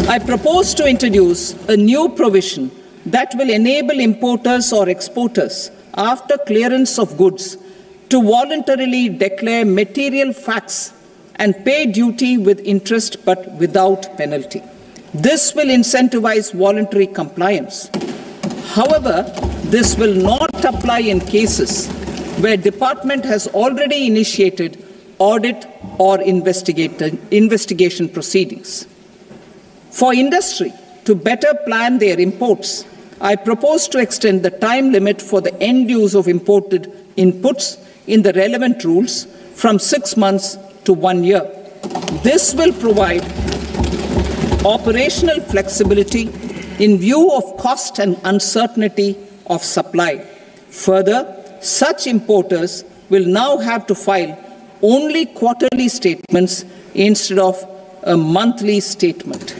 I propose to introduce a new provision that will enable importers or exporters, after clearance of goods, to voluntarily declare material facts and pay duty with interest but without penalty. This will incentivize voluntary compliance. However, this will not apply in cases where department has already initiated audit or investigation proceedings. For industry to better plan their imports, I propose to extend the time limit for the end use of imported inputs in the relevant rules from 6 months to 1 year. This will provide operational flexibility in view of cost and uncertainty of supply. Further, such importers will now have to file only quarterly statements instead of a monthly statement.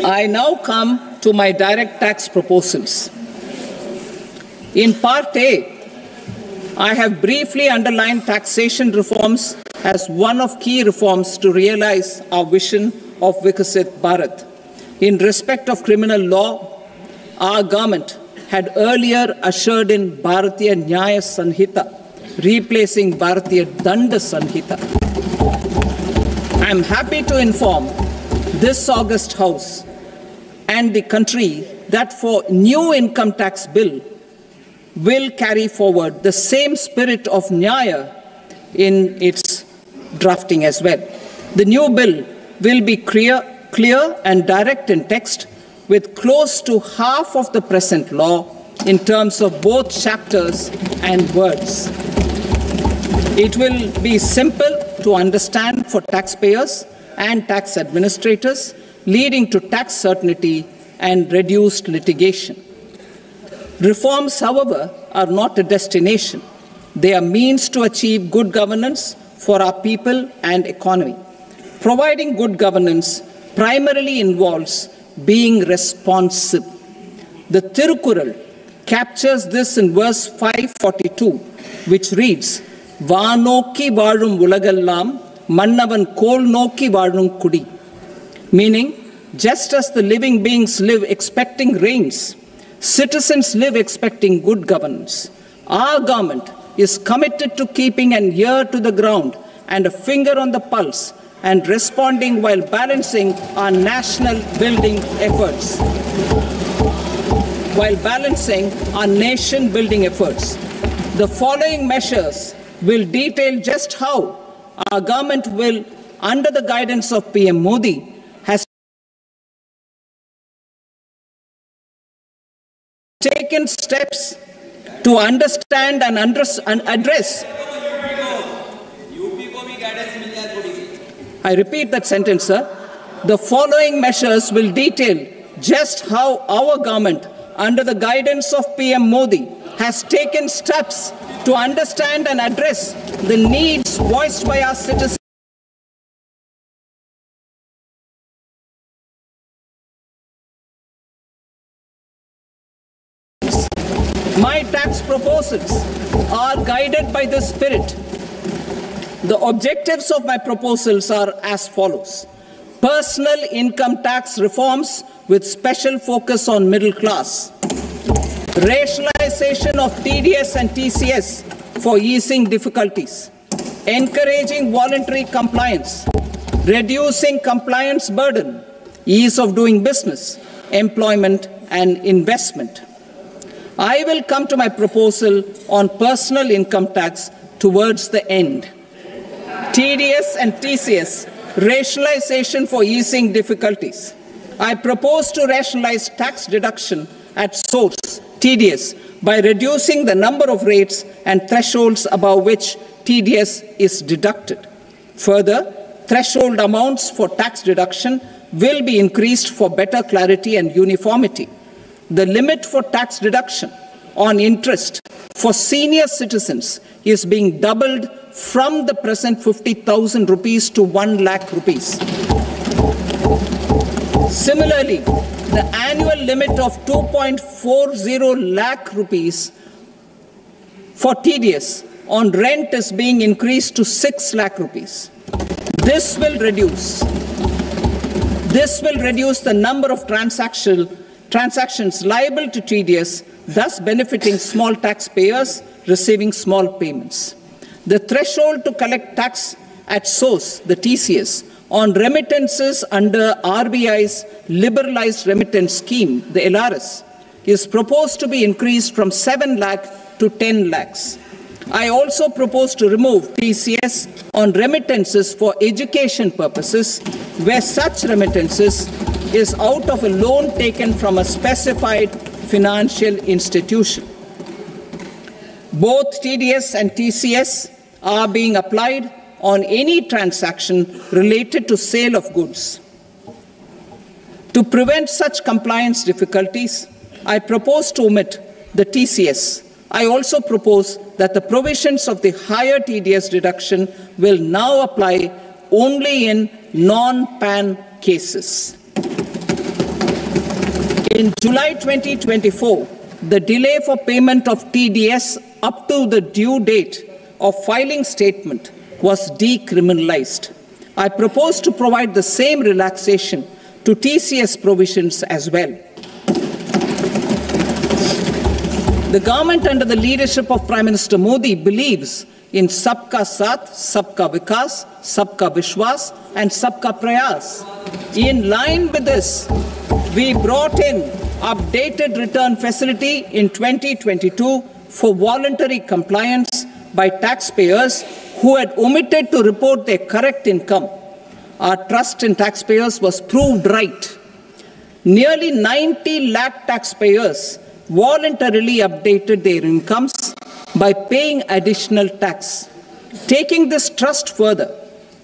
I now come to my direct tax proposals. In Part A, I have briefly underlined taxation reforms as one of key reforms to realize our vision of Vikasit Bharat. In respect of criminal law, our government had earlier ushered in Bharatiya Nyaya Sanhita, replacing Bharatiya Danda Sanhita. I am happy to inform this august House and the country that for new income tax bill will carry forward the same spirit of Nyaya in its drafting as well. The new bill will be clear and direct in text, with close to half of the present law in terms of both chapters and words. It will be simple to understand for taxpayers and tax administrators, leading to tax certainty and reduced litigation. Reforms, however, are not a destination. They are means to achieve good governance for our people and economy. Providing good governance primarily involves being responsive. The Tirukural captures this in verse 542, which reads, "Vaanokki vaazhum ulagallam, mannavan kol nokki vaazhum kudi," meaning, just as the living beings live expecting rains, citizens live expecting good governance. Our government is committed to keeping an ear to the ground and a finger on the pulse and responding while balancing our national building efforts. The following measures will detail just how our government will, under the guidance of PM Modi, has taken steps to understand and address. I repeat that sentence, sir. The following measures will detail just how our government, under the guidance of PM Modi, has taken steps to understand and address the needs voiced by our citizens. tax proposals are guided by this spirit. The objectives of my proposals are as follows. Personal income tax reforms with special focus on middle class. Rationalization of TDS and TCS for easing difficulties. Encouraging voluntary compliance. Reducing compliance burden. Ease of doing business. Employment and investment. I will come to my proposal on personal income tax towards the end. TDS and TCS, rationalization for easing difficulties. I propose to rationalize tax deduction at source, TDS, by reducing the number of rates and thresholds above which TDS is deducted. Further, threshold amounts for tax deduction will be increased for better clarity and uniformity. The limit for tax deduction on interest for senior citizens is being doubled from the present 50,000 rupees to 1 lakh rupees. Similarly, the annual limit of 2.40 lakh rupees for TDS on rent is being increased to 6 lakh rupees. This will reduce the number of transactions liable to TDS, thus benefiting small taxpayers receiving small payments. The threshold to collect tax at source, the TCS, on remittances under RBI's liberalized remittance scheme, the LRS, is proposed to be increased from 7 lakh to 10 lakhs. I also propose to remove TCS on remittances for education purposes, where such remittances is out of a loan taken from a specified financial institution. Both TDS and TCS are being applied on any transaction related to sale of goods. To prevent such compliance difficulties, I propose to omit the TCS. I also propose that the provisions of the higher TDS deduction will now apply only in non-PAN cases. In July 2024, the delay for payment of TDS up to the due date of filing statement was decriminalized. I propose to provide the same relaxation to TCS provisions as well. The government under the leadership of Prime Minister Modi believes in Sabka Saath, Sabka Vikas, Sabka Vishwas and Sabka Prayas. In line with this, we brought in updated return facility in 2022 for voluntary compliance by taxpayers who had omitted to report their correct income. Our trust in taxpayers was proved right. Nearly 90 lakh taxpayers voluntarily updated their incomes by paying additional tax. Taking this trust further,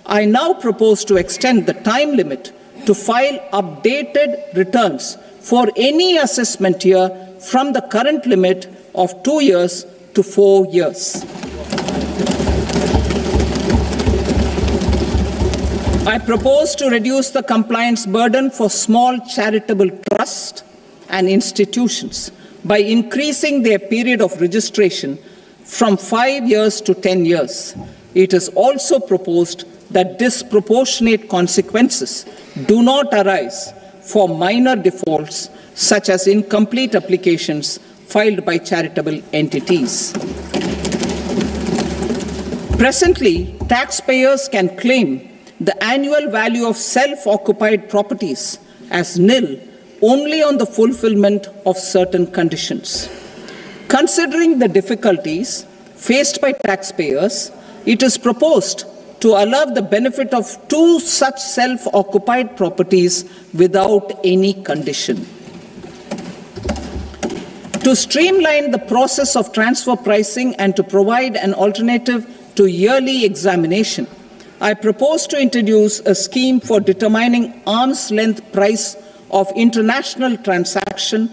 I now propose to extend the time limit to file updated returns for any assessment year from the current limit of 2 years to 4 years. I propose to reduce the compliance burden for small charitable trusts and institutions by increasing their period of registration from 5 years to 10 years. It is also proposed that disproportionate consequences do not arise for minor defaults, such as incomplete applications filed by charitable entities. Presently, taxpayers can claim the annual value of self-occupied properties as nil only on the fulfillment of certain conditions. Considering the difficulties faced by taxpayers, it is proposed to allow the benefit of 2 such self-occupied properties without any condition. To streamline the process of transfer pricing and to provide an alternative to yearly examination, I propose to introduce a scheme for determining arm's length price of international transaction.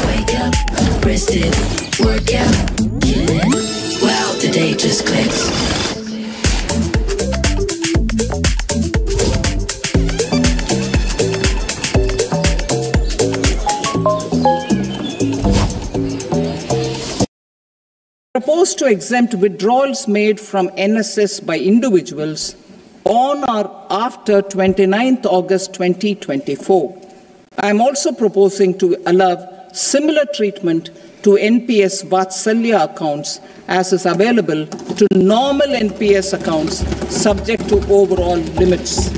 Wake up, rested, work out, get in. Wow, the day just clicks. propose to exempt withdrawals made from NSS by individuals on or after 29th August 2024. I am also proposing to allow similar treatment to NPS Vatsalya accounts as is available to normal NPS accounts subject to overall limits.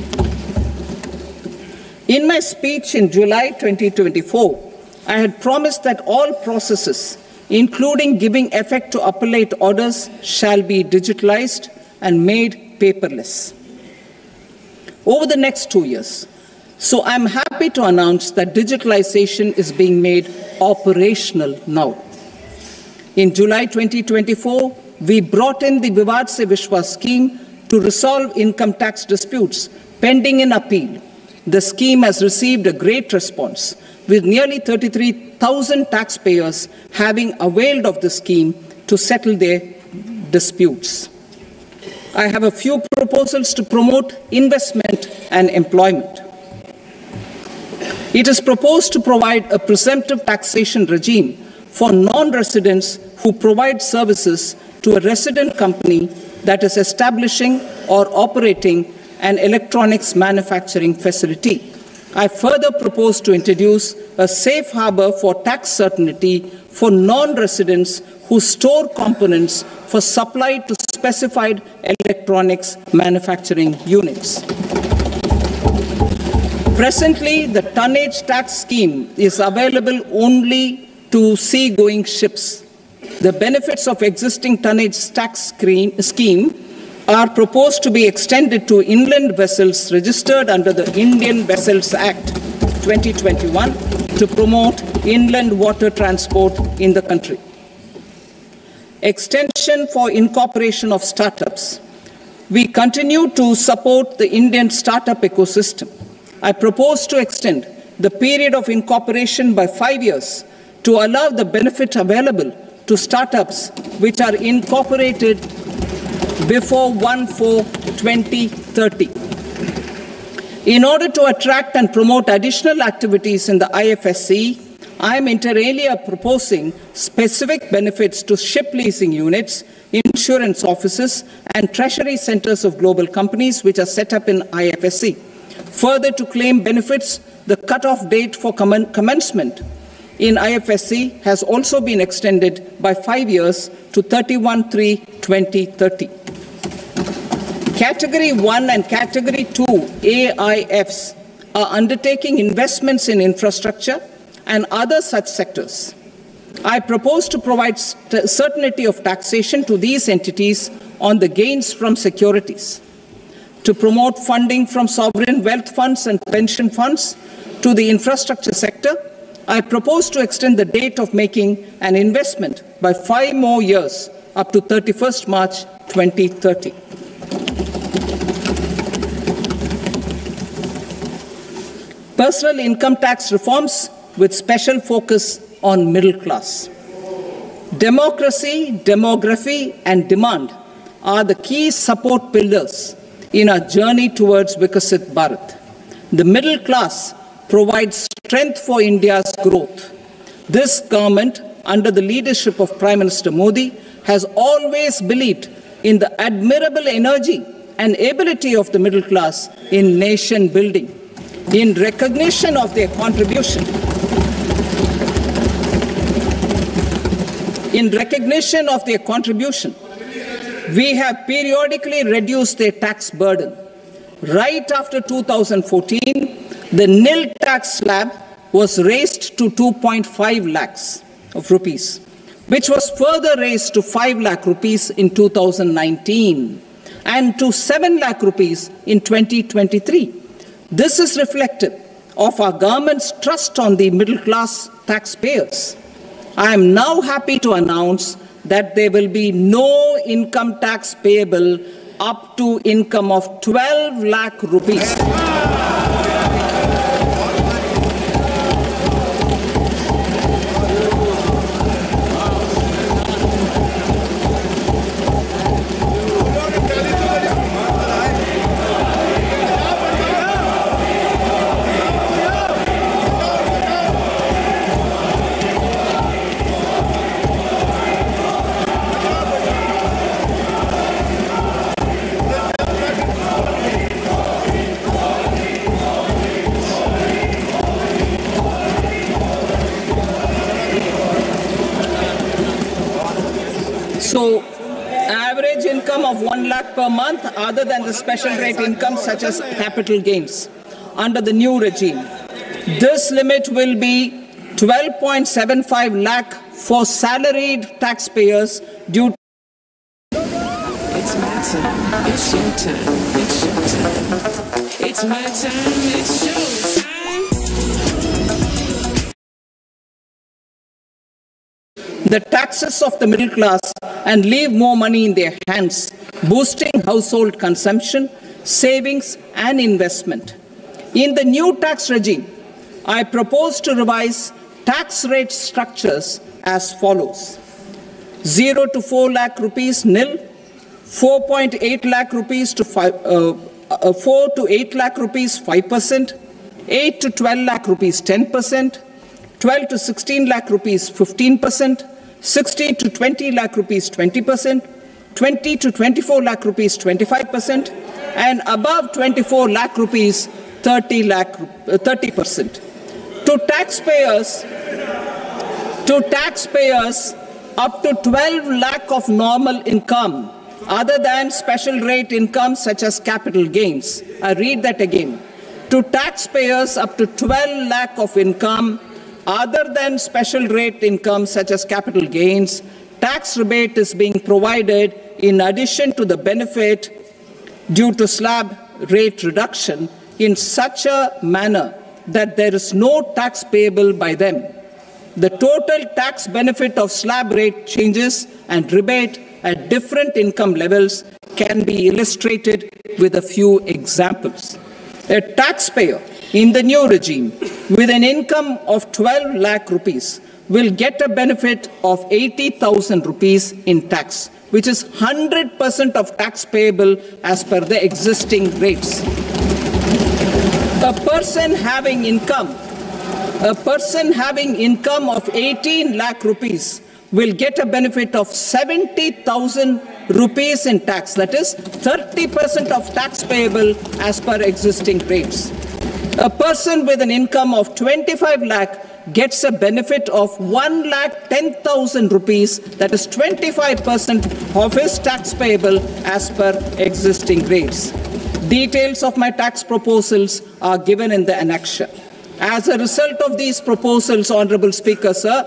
In my speech in July 2024, I had promised that all processes, including giving effect to appellate orders, shall be digitalized and made paperless over the next 2 years. So I'm happy to announce that digitalization is being made operational now. In July 2024, we brought in the Vivad Se Vishwas scheme to resolve income tax disputes pending in appeal. The scheme has received a great response, with nearly 33,000 taxpayers having availed of the scheme to settle their disputes. I have a few proposals to promote investment and employment. It is proposed to provide a presumptive taxation regime for non-residents who provide services to a resident company that is establishing or operating an electronics manufacturing facility. I further propose to introduce a safe harbor for tax certainty for non-residents who store components for supply to specified electronics manufacturing units. Presently, the tonnage tax scheme is available only to seagoing ships. The benefits of existing tonnage tax scheme are proposed to be extended to inland vessels registered under the Indian Vessels Act 2021 to promote inland water transport in the country. Extension for incorporation of startups. We continue to support the Indian startup ecosystem. I propose to extend the period of incorporation by 5 years to allow the benefit available to startups which are incorporated before 1/4/2030. In order to attract and promote additional activities in the IFSC, I am inter alia proposing specific benefits to ship leasing units, insurance offices, and treasury centers of global companies which are set up in IFSC. Further, to claim benefits, the cutoff date for commencement in IFSC has also been extended by 5 years to 31/3/2030. Category 1 and Category 2 AIFs are undertaking investments in infrastructure and other such sectors. I propose to provide certainty of taxation to these entities on the gains from securities, to promote funding from sovereign wealth funds and pension funds to the infrastructure sector. I propose to extend the date of making an investment by 5 more years up to 31st March 2030. Personal income tax reforms with special focus on middle class. Democracy, demography, and demand are the key support pillars in our journey towards Vikasit Bharat. The middle class provides strength for India's growth. This government, under the leadership of Prime Minister Modi, has always believed in the admirable energy and ability of the middle class in nation building. In recognition of their contribution, we have periodically reduced their tax burden. Right after 2014, the nil tax slab was raised to 2.5 lakhs of rupees, which was further raised to 5 lakh rupees in 2019 and to 7 lakh rupees in 2023. This is reflective of our government's trust on the middle class taxpayers. I am now happy to announce that there will be no income tax payable up to income of 12 lakh rupees. 1 lakh per month other than the special rate income such as capital gains under the new regime. This limit will be 12.75 lakh for salaried taxpayers due to It's my turn, it's your turn, it's your turn. It's my turn, it's your time. the taxes of the middle class and leave more money in their hands, boosting household consumption, savings and investment. In the new tax regime, I propose to revise tax rate structures as follows. 0 to 4 lakh rupees nil, 4.8 lakh rupees to 4 to 8 lakh rupees 5%, 8 to 12 lakh rupees 10%, 12 to 16 lakh rupees 15%, 16 to 20 lakh rupees 20%, 20 to 24 lakh rupees 25%, and above 24 lakh rupees 30%. To taxpayers up to 12 lakh of normal income other than special rate income such as capital gains. I read that again. To taxpayers up to 12 lakh of income other than special rate income such as capital gains, tax rebate is being provided in addition to the benefit due to slab rate reduction in such a manner that there is no tax payable by them. The total tax benefit of slab rate changes and rebate at different income levels can be illustrated with a few examples. A taxpayer in the new regime with an income of 12 lakh rupees will get a benefit of 80,000 rupees in tax, which is 100% of tax payable as per the existing rates. A person having income of 18 lakh rupees will get a benefit of 70,000 rupees in tax, that is 30% of tax payable as per existing rates. A person with an income of 25 lakh gets a benefit of 1,10,000 rupees, that is 25% of his tax payable as per existing rates. Details of my tax proposals are given in the annexure. As a result of these proposals, Honorable Speaker, sir,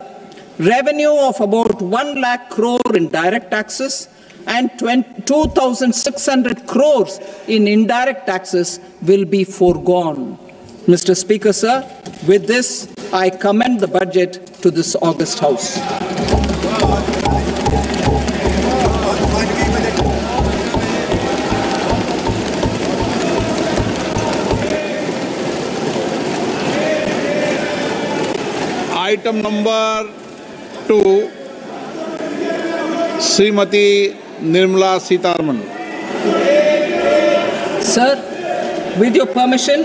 revenue of about 1 lakh crore in direct taxes and 2,600 crores in indirect taxes will be foregone. Mr. Speaker, sir, with this, I commend the budget to this august House. Item number 2, Srimati Nirmala Sitharaman. Sir, with your permission,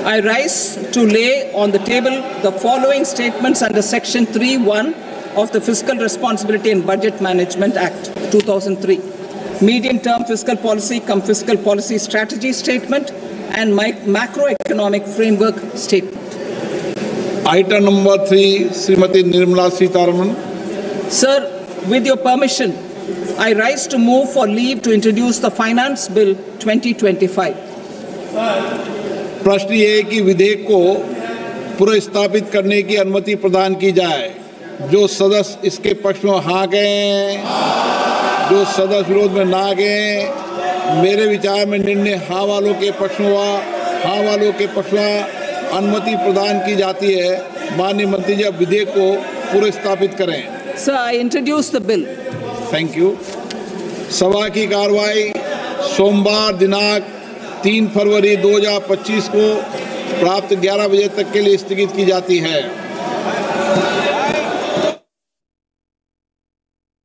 I rise to lay on the table the following statements under Section 3(1) of the Fiscal Responsibility and Budget Management Act 2003, medium-term fiscal policy cum fiscal policy strategy statement and macroeconomic framework statement. Item number 3, Srimati Nirmala Sitharaman. Sir, with your permission, I rise to move for leave to introduce the Finance Bill 2025. प्रश्न ये है कि विधेयक को पुनर्स्थापित करने की अनुमति प्रदान की जाए। जो सदस्य इसके पक्ष में हाँ गए, जो सदस्य विरोध में ना गए, मेरे विचार में निर्णय हाँ वालों के पक्ष में हुआ, हाँ वालों के पक्ष में अनुमति प्रदान की जाती है। माननीय मंत्री जी अब विधेयक को पुनर्स्थापित करें। Sir, I introduce the bill. Thank you. सभा की कार्रवाई सोमवार दिनांक 3 फरवरी 2025 को प्राप्त 11 बजे तक के लिए स्थगित की जाती है।